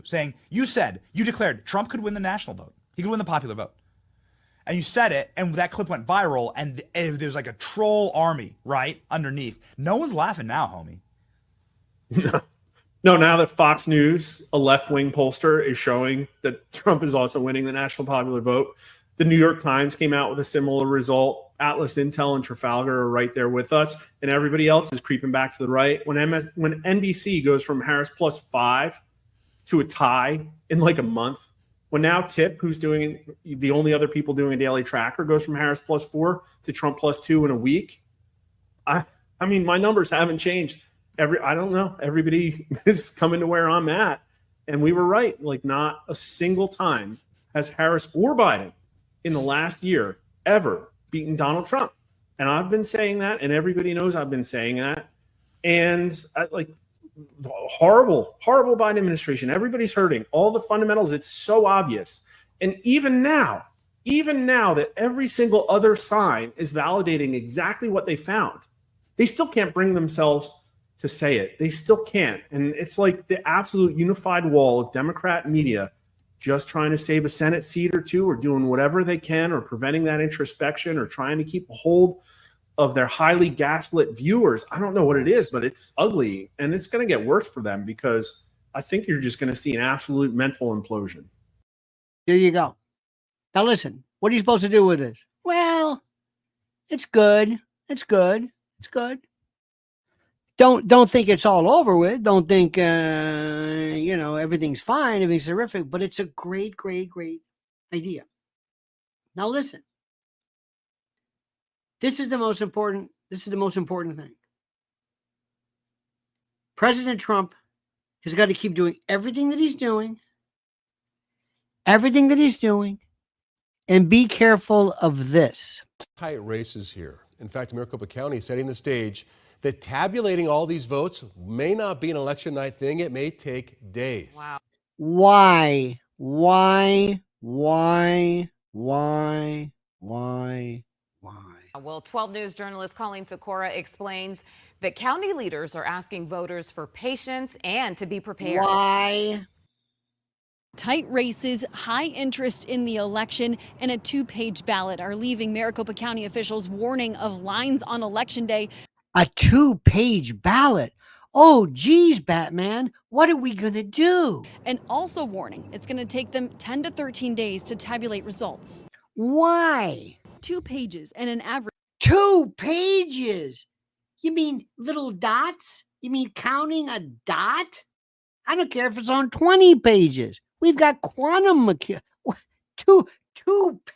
saying, you declared Trump could win the national vote. He could win the popular vote. And you said it, and that clip went viral, and there's like a troll army, right, underneath. No one's laughing now, homie.
No, now that Fox News, a left-wing pollster, is showing that Trump is also winning the national popular vote. The New York Times came out with a similar result. Atlas Intel and Trafalgar are right there with us, and everybody else is creeping back to the right. When NBC goes from Harris +5 to a tie in like a month, when now Tip, who's doing the only other people doing a daily tracker, goes from Harris +4 to Trump +2 in a week, I mean, my numbers haven't changed. I don't know. Everybody is coming to where I'm at, and we were right. Like, not a single time has Harris or Biden in the last year ever beaten Donald Trump. And I've been saying that, and everybody knows I've been saying that. And horrible Biden administration. Everybody's hurting. All the fundamentals, it's so obvious. And even now that every single other sign is validating exactly what they found, they still can't bring themselves to say it. They still can't. And it's like the absolute unified wall of Democrat media just trying to save a Senate seat or two, or doing whatever they can, or preventing that introspection, or trying to keep a hold of their highly gaslit viewers. I don't know what it is, but it's ugly, and it's going to get worse for them, because I think you're just going to see an absolute mental implosion.
There you go. Now listen, what are you supposed to do with this? Well, it's good. It's good. It's good. Don't think it's all over with. Don't think, everything's fine, everything's terrific, but it's a great, great, great idea. Now listen, this is the most important thing. President Trump has got to keep doing everything that he's doing, and be careful of this.
Tight races here. In fact, Maricopa County is setting the stage that tabulating all these votes may not be an election night thing. It may take days.
Wow.
Why?
Well, 12 News journalist Colleen Sikora explains that county leaders are asking voters for patience and to be prepared.
Why?
Tight races, high interest in the election, and a 2-page ballot are leaving Maricopa County officials warning of lines on Election Day.
A 2-page ballot. Oh, geez, Batman, what are we going to do?
And also warning it's going to take them 10 to 13 days to tabulate results.
Why?
2 pages and an average.
2 pages? You mean little dots? You mean counting a dot? I don't care if it's on 20 pages. We've got quantum mechanics. Two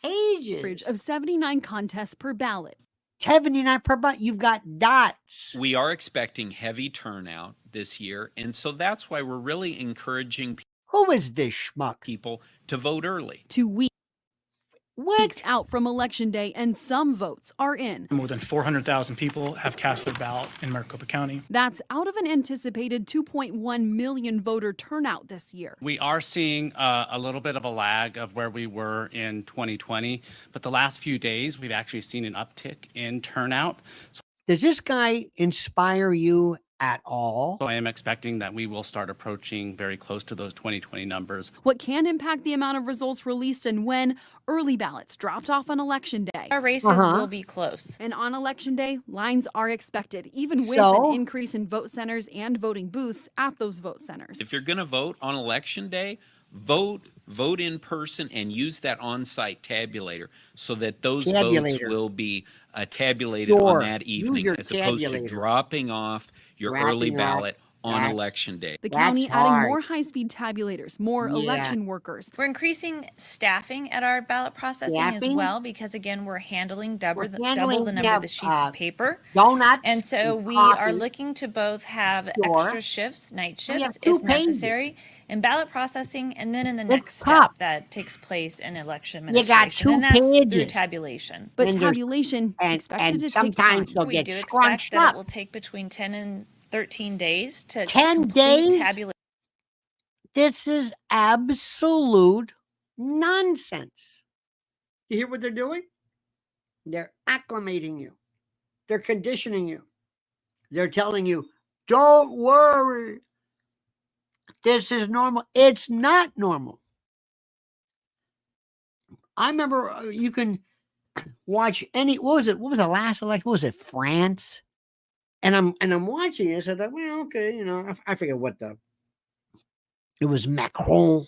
pages
of 79 contests per ballot.
79 per ballot. You've got dots.
We are expecting heavy turnout this year, and so that's why we're really encouraging people.
Who is this schmuck?
people to vote early.
2 weeks
What?
out from Election Day, and some votes are in.
More than 400,000 people have cast their ballot in Maricopa County.
That's out of an anticipated 2.1 million voter turnout this year.
We are seeing a little bit of a lag of where we were in 2020, but the last few days we've actually seen an uptick in turnout.
Does this guy inspire you at all?
So I am expecting that we will start approaching very close to those 2020 numbers.
What can impact the amount of results released and when? Early ballots dropped off on Election Day.
Our races will be close.
And on Election Day, lines are expected, even with
So?
an increase in vote centers and voting booths at those vote centers.
If you're going to vote on Election Day, vote in person and use that on-site tabulator so that those votes will be tabulated on that
Use
evening
your
as opposed to
tabulator.
dropping off your
Wrapping
early
up.
ballot on
That's-
Election Day.
The
That's
county adding
hard.
more high-speed tabulators, more
Yeah.
election workers.
We're increasing staffing at our ballot processing as
Staffing?
well because, again, we're handling double
We're
the
handling-
number
we
of
have,
the sheets of paper.
Donuts.
And so we
coffee.
are looking to both have
Sure.
extra shifts, night
We have
shifts,
2
if
pages.
necessary, in ballot processing, and then in the
It's
next
tough.
step that takes place in election
You
administration.
got 2
and that's through
pages.
tabulation.
But
And there's-
tabulation expected
and
to take
sometimes
time.
they'll
We
get
do expect
scrunched
that
up.
it will take between 10 and 13 days to
10
complete
days?
tabulation.
This is absolute nonsense. You hear what they're doing? They're acclimating you. They're conditioning you. They're telling you, don't worry. This is normal. It's not normal. I remember you can watch any, what was the last election? What was it? France? And I'm watching this. I thought, well, okay, I forget what it was Macron,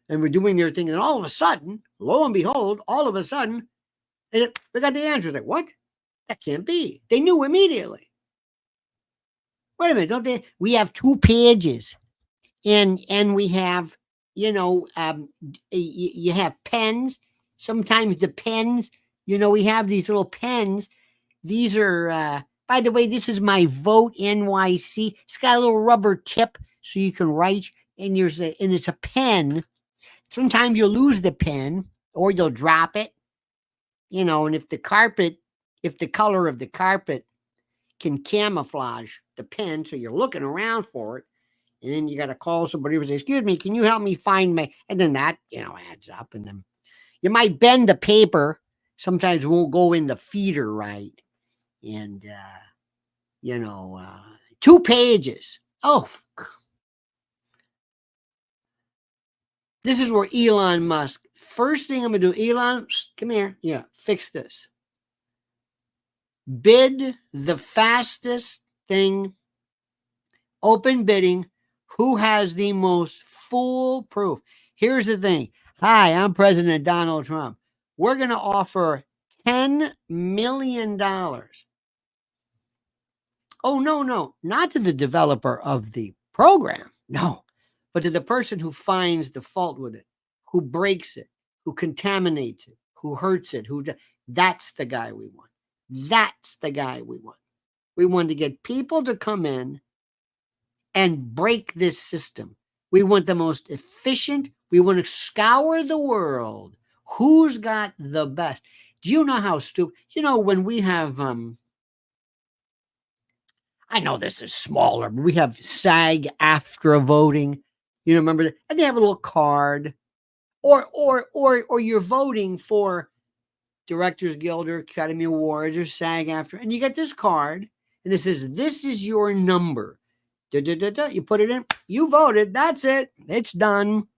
and we're doing their thing, and all of a sudden, lo and behold, all of a sudden, we got the answers. Like, what? That can't be. They knew immediately. Wait a minute, don't they? We have 2 pages, and we have, you have pens. Sometimes the pens, we have these little pens. These are, by the way, this is my Vote NYC. It's got a little rubber tip so you can write. And it's a pen. Sometimes you'll lose the pen or you'll drop it, and if the color of the carpet can camouflage the pen, so you're looking around for it, and then you got to call somebody and say, excuse me, can you help me find and then that, adds up, and then you might bend the paper. Sometimes it won't go in the feeder right. And, 2 pages. Oh, this is where Elon Musk, first thing I'm going to do, Elon, come here. Yeah, fix this. Bid the fastest thing, open bidding, who has the most foolproof. Here's the thing. Hi, I'm President Donald Trump. We're going to offer $10 million. Oh, no, not to the developer of the program. No. But to the person who finds the fault with it, who breaks it, who contaminates it, who hurts it, that's the guy we want. That's the guy we want. We want to get people to come in and break this system. We want the most efficient. We want to scour the world. Who's got the best? Do you know how stupid? When we have, I know this is smaller, but we have SAG-AFTRA voting. Remember that? And they have a little card, or you're voting for Directors Guild or Academy Awards or SAG-AFTRA, and you get this card, and this is your number. You put it in, you voted, that's it, it's done.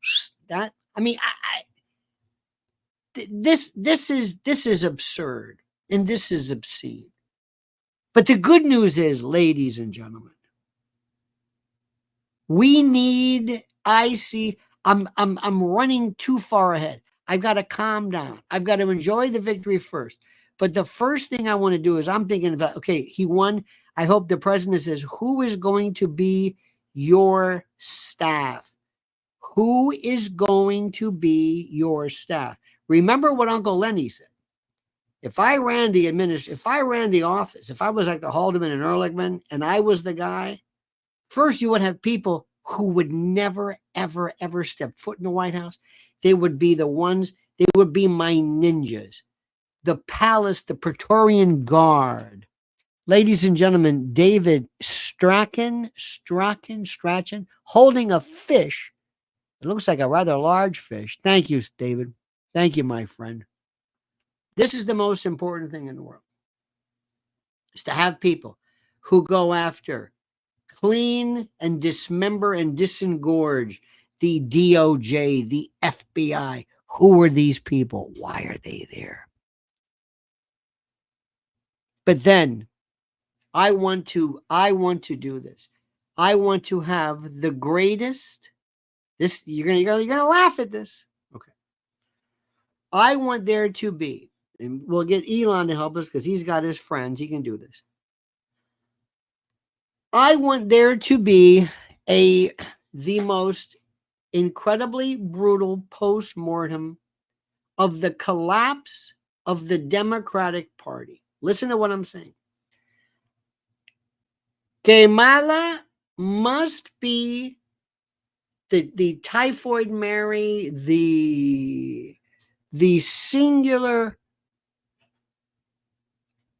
This is absurd, and this is obscene. But the good news is, ladies and gentlemen, we need. I'm running too far ahead. I've got to calm down. I've got to enjoy the victory first. But the first thing I want to do is I'm thinking about, okay, he won. I hope the president says, who is going to be your staff? Who is going to be your staff? Remember what Uncle Lenny said. If I ran the office, if I was like the Haldeman and Ehrlichman and I was the guy, first you would have people who would never, ever, ever step foot in the White House. They would be the ones, they would be my ninjas. The palace, the Praetorian Guard. Ladies and gentlemen, David Strachan, holding a fish. It looks like a rather large fish. Thank you, David. Thank you, my friend. This is the most important thing in the world, is to have people who go after, clean and dismember and disengorge the DOJ, the FBI. Who are these people? Why are they there? But then I want to do this. I want to have the greatest. This you're gonna laugh at this. Okay. I want there to be, and we'll get Elon to help us because he's got his friends. He can do this. I want there to be the most incredibly brutal post-mortem of the collapse of the Democratic Party. Listen to what I'm saying. Kamala must be the typhoid Mary, the singular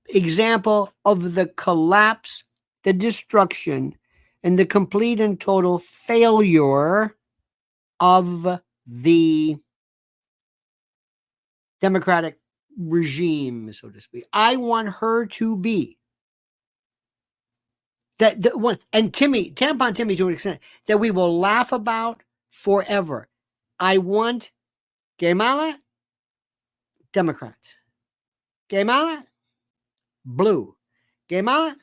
example of the collapse, the destruction, and the complete and total failure of the Democratic regime, so to speak. I want her to be that one, and Tampon Timmy to an extent that we will laugh about forever. I want Kamala, Democrats. Kamala, blue. Kamala,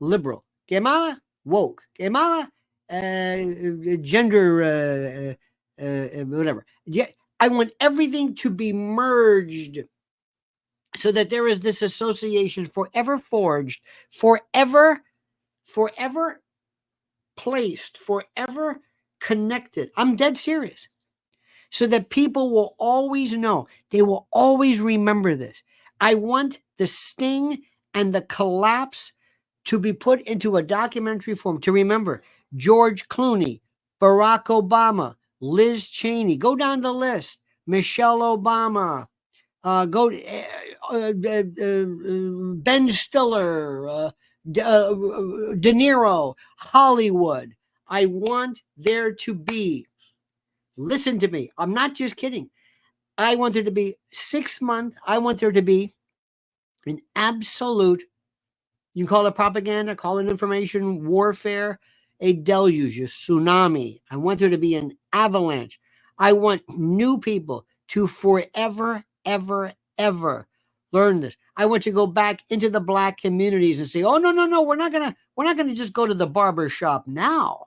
liberal. Kamala, woke. Kamala, gender, whatever. Yeah, I want everything to be merged so that there is this association forever forged, forever placed, forever connected. I'm dead serious. So that people will always know, they will always remember this. I want the sting and the collapse to be put into a documentary form, to remember George Clooney, Barack Obama, Liz Cheney, go down the list, Michelle Obama, Ben Stiller, De Niro, Hollywood. I want there to be, listen to me, I'm not just kidding. I want there to be 6 months. I want there to be an absolute, you can call it propaganda, call it information warfare, a deluge, a tsunami. I want there to be an avalanche. I want new people to forever, ever, ever learn this. I want to go back into the black communities and say, oh, no, we're not gonna just go to the barber shop now.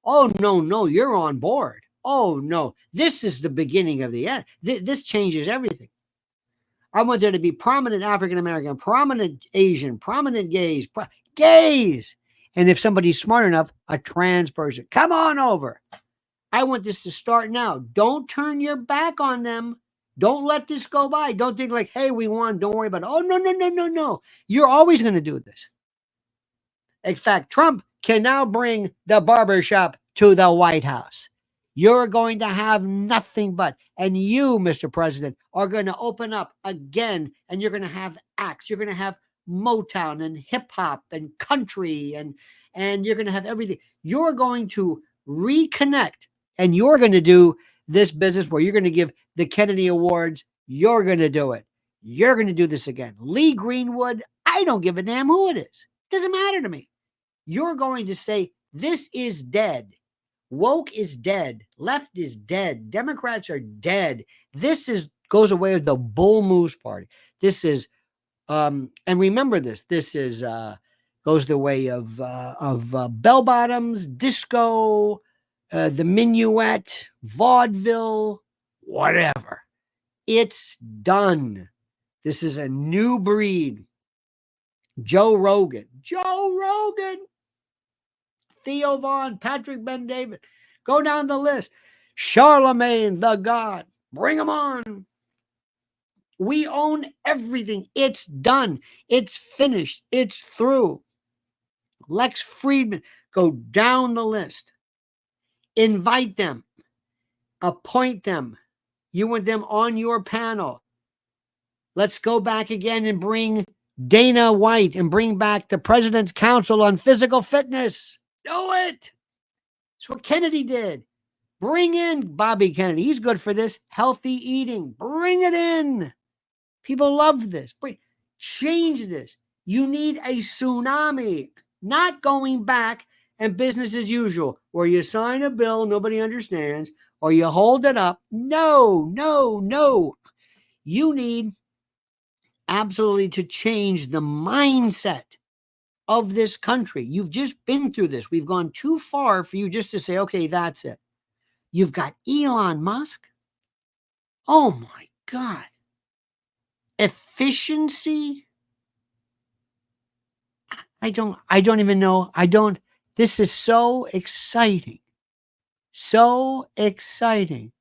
Oh, no, you're on board. Oh, no, this is the beginning of the end. This changes everything. I want there to be prominent African-American, prominent Asian, prominent gays, gays. And if somebody's smart enough, a trans person. Come on over. I want this to start now. Don't turn your back on them. Don't let this go by. Don't think like, hey, we won. Don't worry about it. Oh, no. You're always going to do this. In fact, Trump can now bring the barbershop to the White House. You're going to have nothing but, and you, Mr. President, are going to open up again, and you're going to have acts. You're going to have Motown and hip hop and country, and you're going to have everything. You're going to reconnect, and you're going to do this business where you're going to give the Kennedy Awards. You're going to do it. You're going to do this again. Lee Greenwood, I don't give a damn who it is. It doesn't matter to me. You're going to say, this is dead. Woke is dead. Left is dead. Democrats are dead. This goes away with the Bull Moose Party. This is, and remember this. This is goes the way of bell bottoms, disco, the minuet, vaudeville, whatever. It's done. This is a new breed. Joe Rogan. Theo Vaughn, Patrick Ben-David. Go down the list. Charlemagne the God. Bring them on. We own everything. It's done. It's finished. It's through. Lex Friedman. Go down the list. Invite them. Appoint them. You want them on your panel. Let's go back again and bring Dana White and bring back the President's Council on Physical Fitness. Do it. That's what Kennedy did. Bring in Bobby Kennedy. He's good for this. Healthy eating. Bring it in. People love this. Change this. You need a tsunami, not going back and business as usual, where you sign a bill nobody understands, or you hold it up. No, no, no. You need absolutely to change the mindset of this country. You've just been through this. We've gone too far for you just to say, okay, that's it. You've got Elon Musk. Oh my God. Efficiency. I don't even know. This is so exciting. So exciting.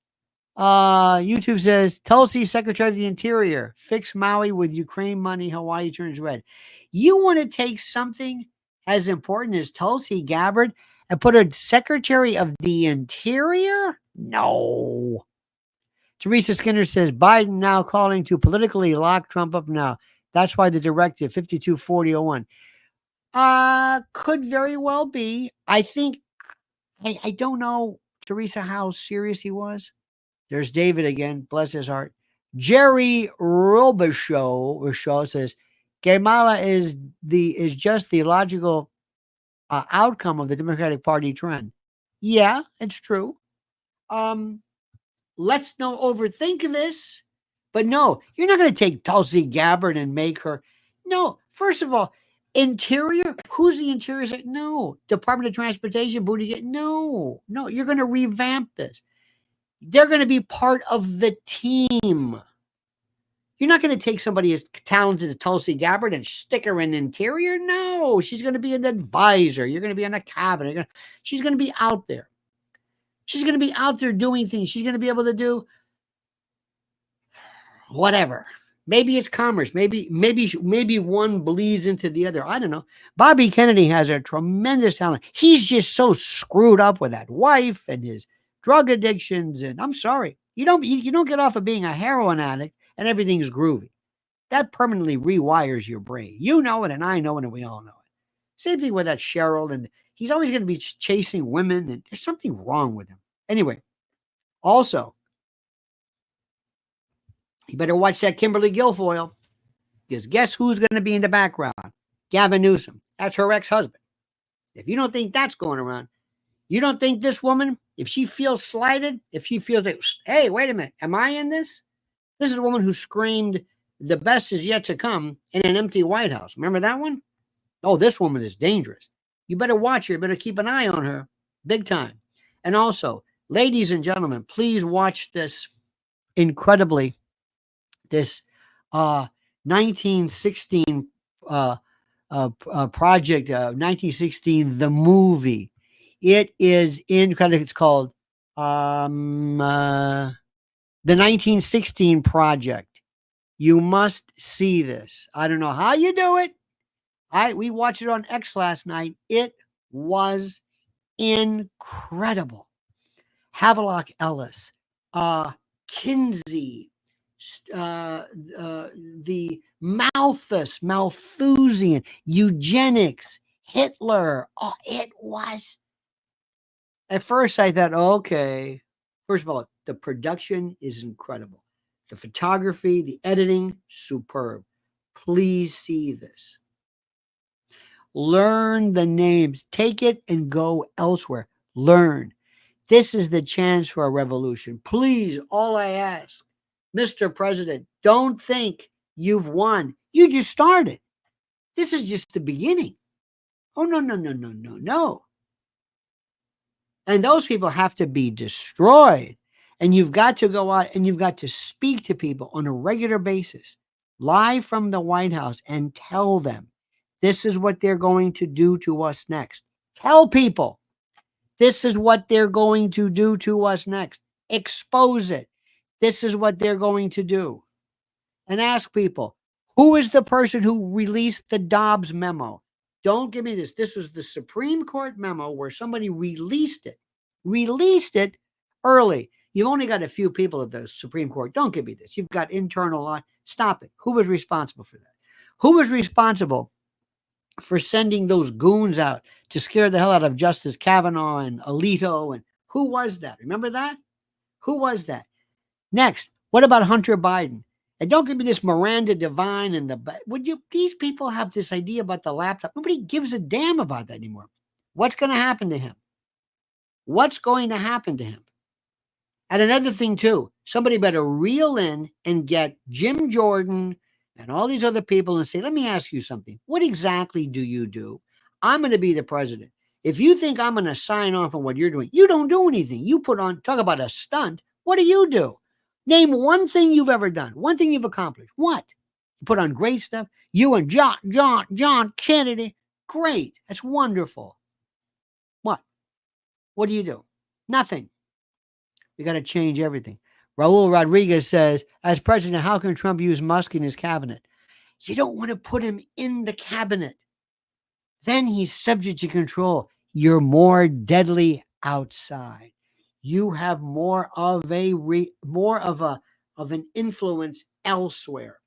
YouTube says, Tulsi, Secretary of the Interior, fix Maui with Ukraine money, Hawaii turns red. You want to take something as important as Tulsi Gabbard and put her Secretary of the Interior? No. Teresa Skinner says, Biden now calling to politically lock Trump up now. That's why the directive 524001. Could very well be. I think, I don't know, Teresa, how serious he was. There's David again, bless his heart. Jerry Robichaud says, Kamala is just the logical outcome of the Democratic Party trend. Yeah, it's true. Let's not overthink this. But no, you're not going to take Tulsi Gabbard and make her. No, first of all, Interior, who's the Interior? No. Department of Transportation, Buttigieg. No, you're going to revamp this. They're going to be part of the team. You're not going to take somebody as talented as Tulsi Gabbard and stick her in Interior. No, she's going to be an advisor. You're going to be in a cabinet. She's going to be out there. She's going to be out there doing things. She's going to be able to do whatever. Maybe it's commerce. Maybe one bleeds into the other. I don't know. Bobby Kennedy has a tremendous talent. He's just so screwed up with that wife and his drug addictions. And I'm sorry, you don't get off of being a heroin addict and everything's groovy. That permanently rewires your brain. You know it, and I know it, and we all know it. Same thing with that Cheryl, and he's always going to be chasing women, and there's something wrong with him. Anyway, also, you better watch that Kimberly Guilfoyle, because guess who's going to be in the background? Gavin Newsom. That's her ex-husband. If you don't think that's going around, you don't think this woman, if she feels slighted, if she feels like, hey, wait a minute, am I in this? This is a woman who screamed, the best is yet to come in an empty White House. Remember that one? Oh, this woman is dangerous. You better watch her. You better keep an eye on her big time. And also, ladies and gentlemen, please watch this incredibly, this 1916 project, 1916, the movie. It is incredible. It's called the 1916 Project. You must see this. I don't know how you do it. We watched it on X last night. It was incredible. Havelock Ellis, Kinsey, the Malthusian, eugenics, Hitler. Oh, it was. At first, I thought, okay. First of all, the production is incredible. The photography, the editing, superb. Please see this. Learn the names. Take it and go elsewhere. Learn. This is the chance for a revolution. Please, all I ask, Mr. President, don't think you've won. You just started. This is just the beginning. Oh, no. And those people have to be destroyed. And you've got to go out and you've got to speak to people on a regular basis, live from the White House, and tell them this is what they're going to do to us next. Tell people this is what they're going to do to us next. Expose it. This is what they're going to do. And ask people, who is the person who released the Dobbs memo? Don't give me this. This was the Supreme Court memo where somebody released it. released it early. You've only got a few people at the Supreme Court. Don't give me this. You've got internal law. Stop it. Who was responsible for that? Who was responsible for sending those goons out to scare the hell out of Justice Kavanaugh and Alito? And who was that? Remember that? Who was that? Next, what about Hunter Biden? And don't give me this Miranda Devine and these people have this idea about the laptop. Nobody gives a damn about that anymore. What's going to happen to him? What's going to happen to him? And another thing too, somebody better reel in and get Jim Jordan and all these other people and say, let me ask you something. What exactly do you do? I'm going to be the president. If you think I'm going to sign off on what you're doing, you don't do anything. You talk about a stunt. What do you do? Name one thing you've ever done, one thing you've accomplished. What? You put on great stuff. You and John Kennedy. Great. That's wonderful. What? What do you do? Nothing. We got to change everything. Raul Rodriguez says, as president, how can Trump use Musk in his cabinet? You don't want to put him in the cabinet. Then he's subject to control. You're more deadly outside. You have more of an influence elsewhere.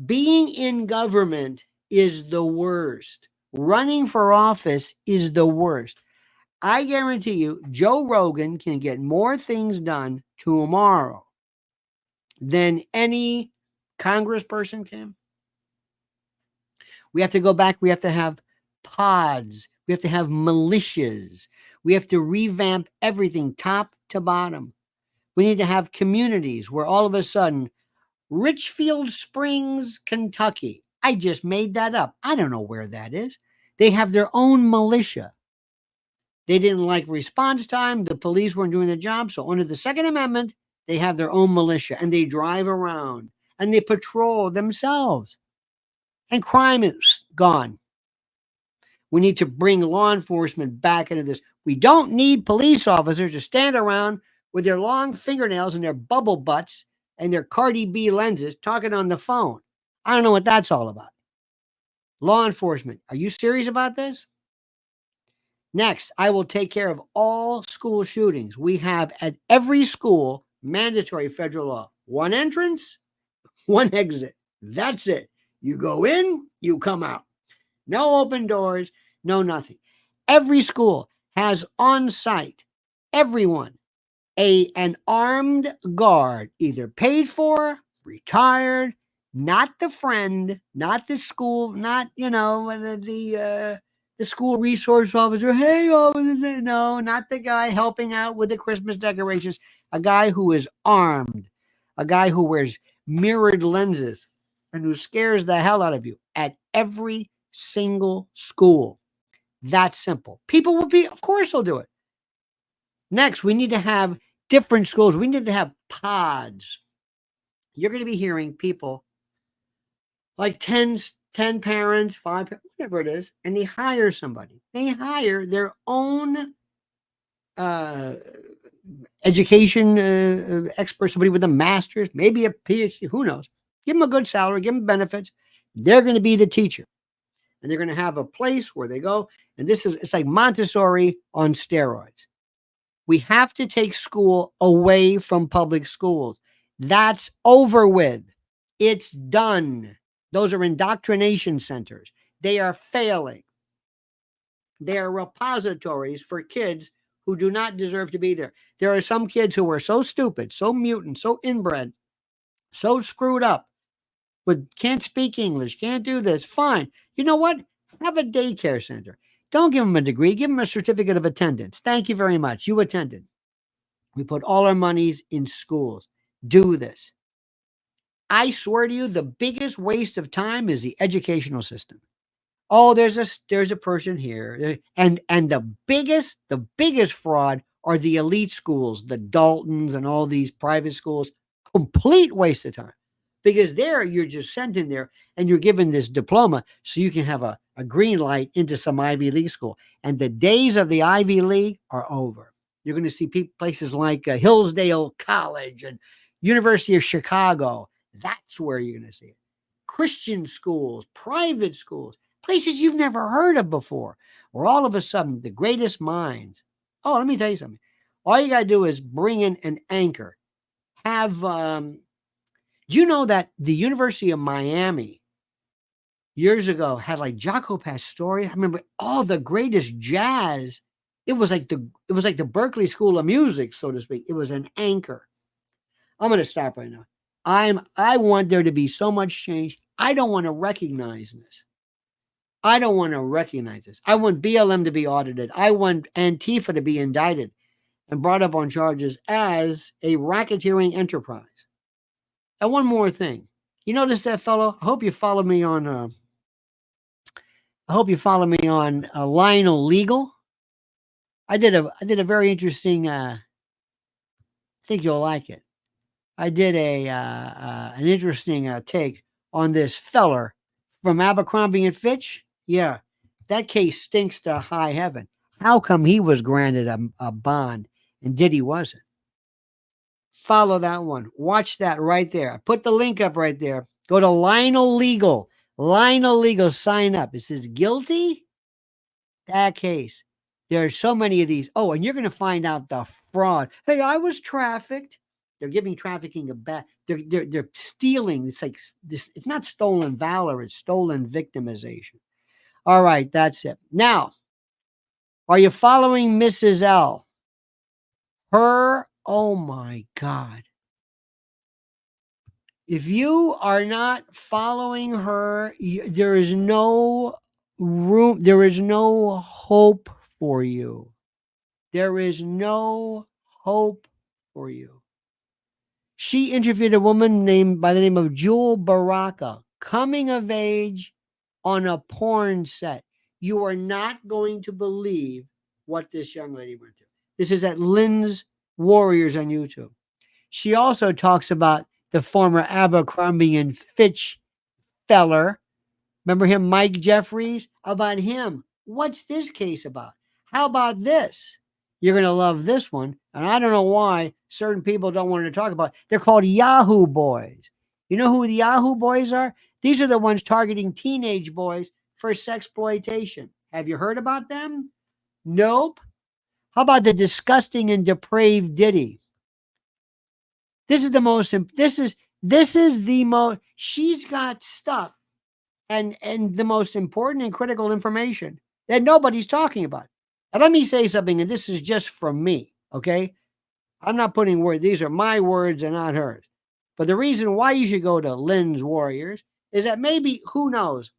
Being in government is the worst. Running for office is the worst. I guarantee you, Joe Rogan can get more things done tomorrow than any congressperson can. We have to go back. We have to have pods. We have to have militias. We have to revamp everything top to bottom. We need to have communities where all of a sudden, Richfield Springs, Kentucky. I just made that up. I don't know where that is. They have their own militia. They didn't like response time. The police weren't doing their job. So under the Second Amendment, they have their own militia and they drive around and they patrol themselves. And crime is gone. We need to bring law enforcement back into this. We don't need police officers to stand around with their long fingernails and their bubble butts and their Cardi B lenses talking on the phone. I don't know what that's all about. Law enforcement, are you serious about this? Next, I will take care of all school shootings. We have at every school mandatory federal law. One entrance, one exit. That's it. You go in, you come out. No open doors, no nothing. Every school has on site, everyone, an armed guard, either paid for, retired, not the friend, not the school, not, the school resource officer. Hey, officer, no, not the guy helping out with the Christmas decorations. A guy who is armed, a guy who wears mirrored lenses and who scares the hell out of you at every single school. That simple. People will be, of course, they'll do it. Next, we need to have different schools. We need to have pods. You're going to be hearing people like 10 parents, 5, whatever it is, and they hire somebody. They hire their own education expert, somebody with a master's, maybe a PhD, who knows. Give them a good salary, give them benefits. They're going to be the teacher. And they're going to have a place where they go. And it's like Montessori on steroids. We have to take school away from public schools. That's over with. It's done. Those are indoctrination centers. They are failing. They are repositories for kids who do not deserve to be there. There are some kids who are so stupid, so mutant, so inbred, so screwed up, can't speak English, can't do this. Fine. You know what? Have a daycare center. Don't give them a degree. Give them a certificate of attendance. Thank you very much. You attended. We put all our monies in schools. Do this. I swear to you, the biggest waste of time is the educational system. Oh, there's a person here. And the biggest fraud are the elite schools, the Daltons and all these private schools. Complete waste of time. Because there you're just sent in there and you're given this diploma so you can have a green light into some Ivy League school. And the days of the Ivy League are over. You're going to see places like Hillsdale College and University of Chicago. That's where you're going to see it. Christian schools, private schools, places you've never heard of before, where all of a sudden the greatest minds Oh, let me tell you something. All you got to do is bring in an anchor. Have, do you know that the University of Miami years ago had like Jaco Pastorius? I remember all the greatest jazz. It was like the Berkeley School of Music, so to speak. It was an anchor. I'm going to stop right now. I want there to be so much change. I don't want to recognize this. I don't want to recognize this. I want BLM to be audited. I want Antifa to be indicted and brought up on charges as a racketeering enterprise. And one more thing. You notice that fellow? I hope you follow me on Lionel Legal. I did a very interesting I think you'll like it. I did an interesting take on this feller from Abercrombie and Fitch. Yeah, that case stinks to high heaven. How come he was granted a bond and Diddy wasn't? Follow that one. Watch that right there. I put the link up right there. Go to Lionel Legal. Lionel Legal, sign up. It says guilty. That case. There are so many of these. Oh, and you're going to find out the fraud. Hey, I was trafficked. They're giving trafficking a bad. They're stealing. It's like this. It's not stolen valor. It's stolen victimization. All right, that's it. Now, are you following Mrs. L? Her. Oh my God. If you are not following her, there is no room. There is no hope for you. There is no hope for you. She interviewed a woman by the name of Jewel Baraka, coming of age on a porn set. You are not going to believe what this young lady went through. This is at Lynn's Warriors on YouTube. She also talks about the former Abercrombie and Fitch feller. Remember him, Mike Jeffries? About him. What's this case about? How about this? You're going to love this one. And I don't know why certain people don't want to talk about it. They're called Yahoo Boys. You know who the Yahoo Boys are? These are the ones targeting teenage boys for sexploitation. Have you heard about them? Nope. How about the disgusting and depraved Diddy? This is the most, she's got stuff and the most important and critical information that nobody's talking about. And let me say something, and this is just from me, okay? I'm not putting words, these are my words and not hers. But the reason why you should go to Lynn's Warriors is that maybe, who knows,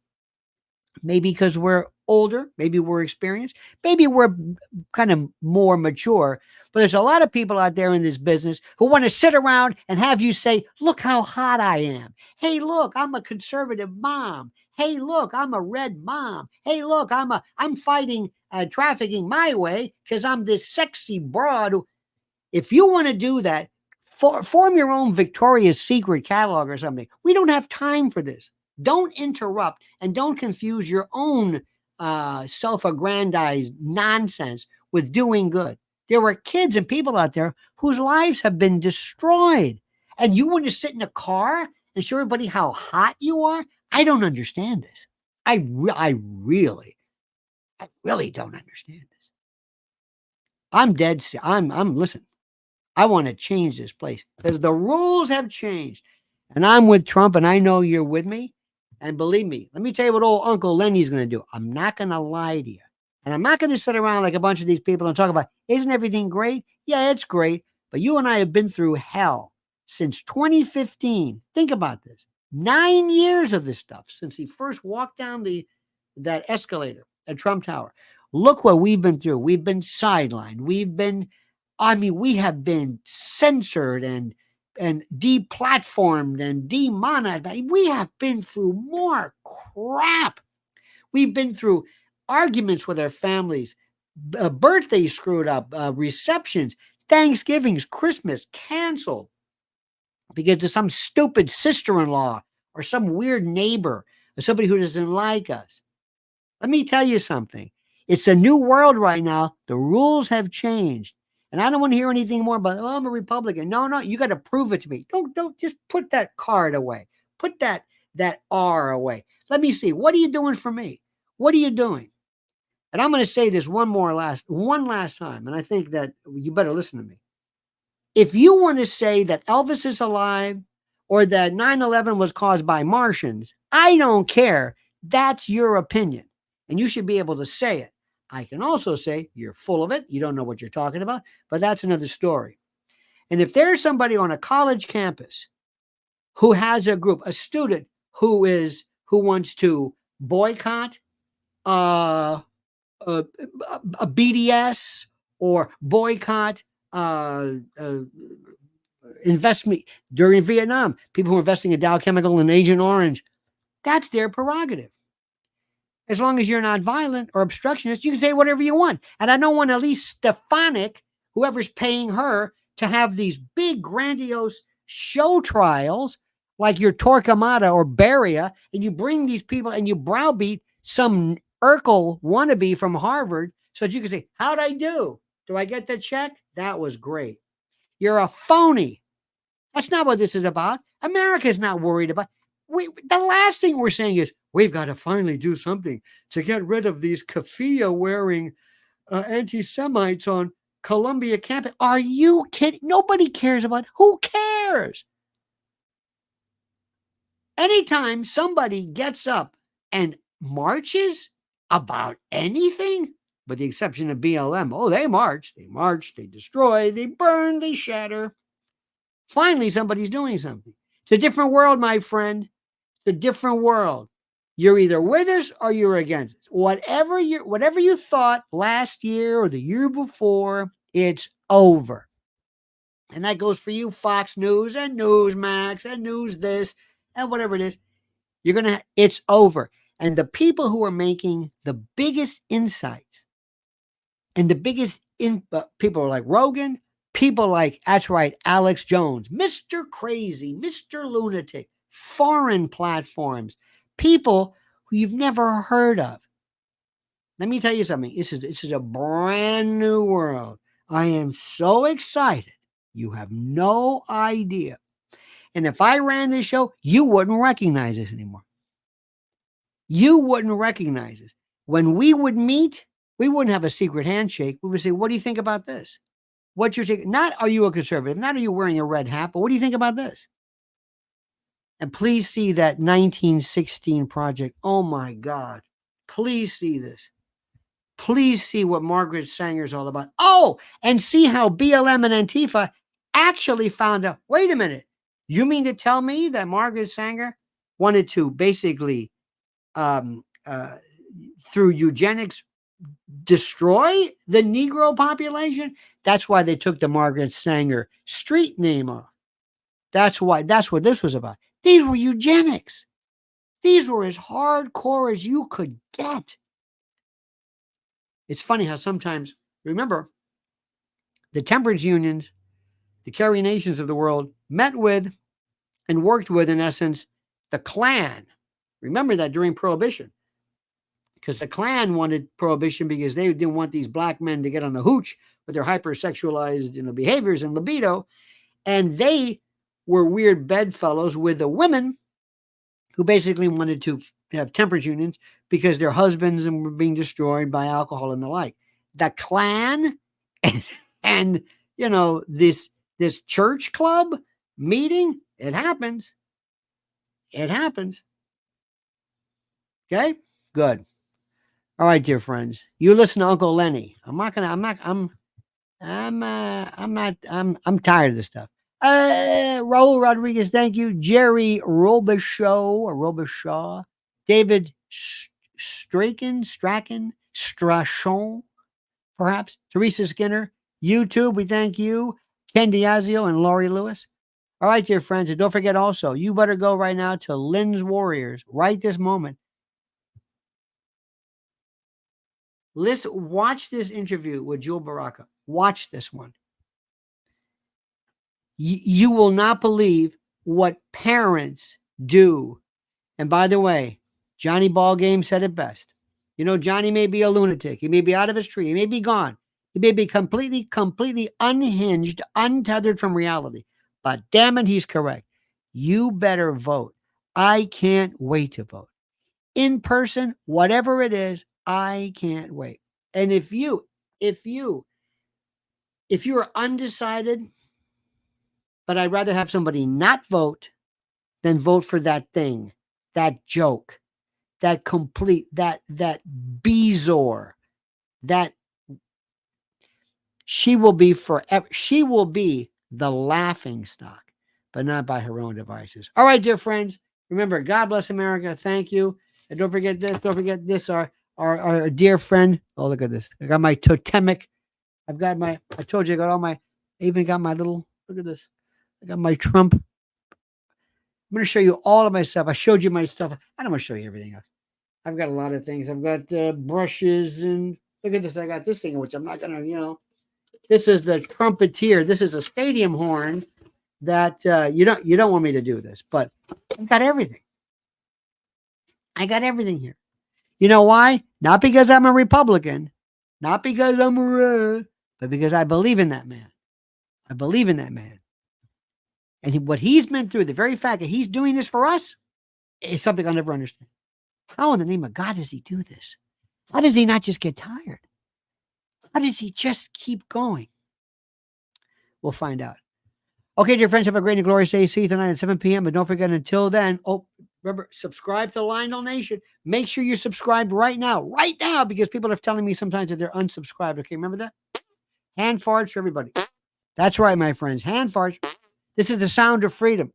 maybe because we're older, maybe we're experienced, maybe we're kind of more mature, but there's a lot of people out there in this business who want to sit around and have you say, look how hot I am. Hey, look, I'm a conservative mom. Hey, look, I'm a red mom. Hey, look, I'm fighting trafficking my way because I'm this sexy broad. If you want to do that, form your own Victoria's Secret catalog or something. We don't have time for this. Don't interrupt and don't confuse your own self-aggrandized nonsense with doing good. There are kids and people out there whose lives have been destroyed. And you want to sit in a car and show everybody how hot you are? I don't understand this. I really don't understand this. Listen, I want to change this place because the rules have changed. And I'm with Trump, and I know you're with me. And believe me, let me tell you what old Uncle Lenny's going to do. I'm not going to lie to you. And I'm not going to sit around like a bunch of these people and talk about, isn't everything great? Yeah, it's great. But you and I have been through hell since 2015. Think about this. 9 years of this stuff since he first walked down that escalator at Trump Tower. Look what we've been through. We've been sidelined. We have been censored and deplatformed and demonetized. We have been through more crap. We've been through arguments with our families, birthdays screwed up, receptions, Thanksgivings, Christmas canceled because of some stupid sister-in-law or some weird neighbor or somebody who doesn't like us. Let me tell you something. It's a new world right now. The rules have changed. And I don't want to hear anything more about, I'm a Republican. No, you got to prove it to me. Don't just put that card away. Put that R away. Let me see. What are you doing for me? What are you doing? And I'm going to say this one last time, and I think that you better listen to me. If you want to say that Elvis is alive or that 9/11 was caused by Martians, I don't care. That's your opinion, and you should be able to say it. I can also say you're full of it. You don't know what you're talking about, but that's another story. And if there's somebody on a college campus who has a group, a student who wants to boycott a BDS or boycott investment during Vietnam, people who are investing in Dow Chemical and Agent Orange, that's their prerogative. As long as you're not violent or obstructionist, you can say whatever you want. And I don't want Elise Stefanik, whoever's paying her, to have these big, grandiose show trials like your Torquemada or Beria, and you bring these people and you browbeat some Urkel wannabe from Harvard so that you can say, how'd I do? Do I get the check? That was great. You're a phony. That's not what this is about. America's not worried about. The last thing we're saying is we've got to finally do something to get rid of these keffiyeh wearing anti-Semites on Columbia campus. Are you kidding? Nobody cares about. Who cares? Anytime somebody gets up and marches about anything, with the exception of BLM, oh, they march, they destroy, they burn, they shatter. Finally, somebody's doing something. It's a different world, my friend. It's a different world. You're either with us or you're against us. Whatever you thought last year or the year before, it's over. And that goes for you, Fox News and Newsmax and News this and whatever it is. It's over. And the people who are making the biggest insights and the biggest people are like Rogan, people like, that's right, Alex Jones, Mr. Crazy, Mr. Lunatic, foreign platforms, people who you've never heard of. Let me tell you something. This is a brand new world. I am so excited. You have no idea. And if I ran this show, you wouldn't recognize this anymore. You wouldn't recognize this. When we would meet, we wouldn't have a secret handshake. We would say, what do you think about this? What's your take? Not are you a conservative? Not are you wearing a red hat? But what do you think about this? And please see that 1916 project. Oh my God. Please see this. Please see what Margaret Sanger's all about. Oh, and see how BLM and Antifa actually found out. Wait a minute. You mean to tell me that Margaret Sanger wanted to basically, through eugenics, destroy the Negro population? That's why they took the Margaret Sanger street name off. That's what this was about. These were eugenics. These were as hardcore as you could get. It's funny how sometimes, remember, the temperance unions, the Carrie Nations of the world, met with and worked with, in essence, the Klan. Remember that during Prohibition. Because the Klan wanted Prohibition because they didn't want these black men to get on the hooch with their hypersexualized behaviors and libido. And they were weird bedfellows with the women who basically wanted to have temperance unions because their husbands were being destroyed by alcohol and the like. The Klan and this church club meeting, it happens. It happens. Okay? Good. All right, dear friends. You listen to Uncle Lenny. I'm tired of this stuff. Raul Rodriguez, thank you. Jerry Robichaud, David Strachan, perhaps. Teresa Skinner, YouTube, we thank you. Ken Diazio and Laurie Lewis. All right, dear friends, and don't forget also, you better go right now to Lynn's Warriors right this moment. Watch this interview with Jewel Baraka. Watch this one. You will not believe what parents do. And by the way, Johnny Ballgame said it best. Johnny may be a lunatic. He may be out of his tree. He may be gone. He may be completely unhinged, untethered from reality. But damn it, he's correct. You better vote. I can't wait to vote. In person, whatever it is, I can't wait. And if you are undecided, but I'd rather have somebody not vote than vote for that thing, that joke, that complete, that bezor, that she will be forever. She will be the laughing stock, but not by her own devices. All right, dear friends. Remember, God bless America. Thank you. And don't forget this. Don't forget this. Our dear friend. Oh, look at this. I got my totemic. I told you I got all my, I even got my little, look at this. I got my Trump. I'm going to show you all of my stuff. I showed you my stuff. I don't want to show you everything else. I've got a lot of things. I've got brushes, and look at this. I got this thing, which I'm not going to, this is the trumpeter. This is a stadium horn that you don't want me to do this, but I've got everything. I got everything here. You know why? Not because I'm a Republican, not because I'm but because I believe in that man. I believe in that man. And what he's been through, the very fact that he's doing this for us, is something I'll never understand. How in the name of God does he do this? How does he not just get tired? How does he just keep going? We'll find out. Okay, dear friends, have a great and glorious day. See you tonight at 7 p.m. But don't forget, until then, remember, subscribe to Lionel Nation. Make sure you're subscribed right now, because people are telling me sometimes that they're unsubscribed. Okay, remember that? Hand farts for everybody. That's right, my friends. Hand farts. This is the sound of freedom.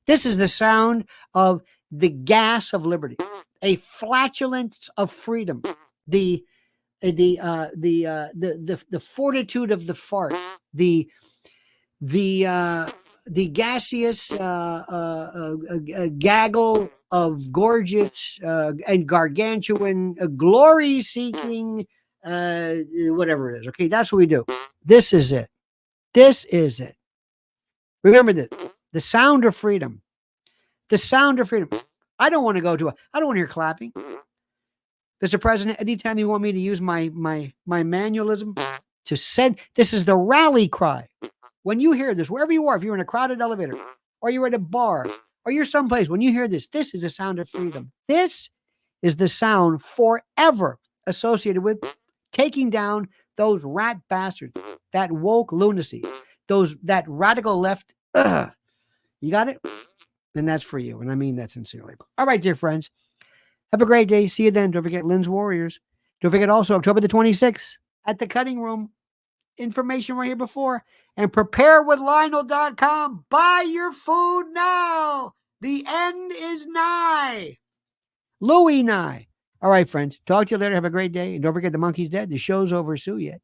This is the sound of the gas of liberty, a flatulence of freedom, the fortitude of the fart, the gaseous gaggle of gorgeous and gargantuan glory-seeking whatever it is. Okay, that's what we do. This is it. This is it. Remember this: the sound of freedom. The sound of freedom. I don't want to hear clapping. Mr. President, anytime you want me to use my manualism to send, this is the rally cry. When you hear this, wherever you are, if you're in a crowded elevator, or you're at a bar, or you're someplace, when you hear this, this is the sound of freedom. This is the sound forever associated with taking down those rat bastards, that woke lunacy, that radical left. You got it? Then that's for you. And I mean that sincerely. All right, dear friends. Have a great day. See you then. Don't forget Lynn's Warriors. Don't forget also October the 26th at the Cutting Room. Information right here before. And preparewithlionel.com. Buy your food now. The end is nigh. Louis nigh. All right, friends. Talk to you later. Have a great day. And don't forget the monkey's dead. The show's over. Sue yet.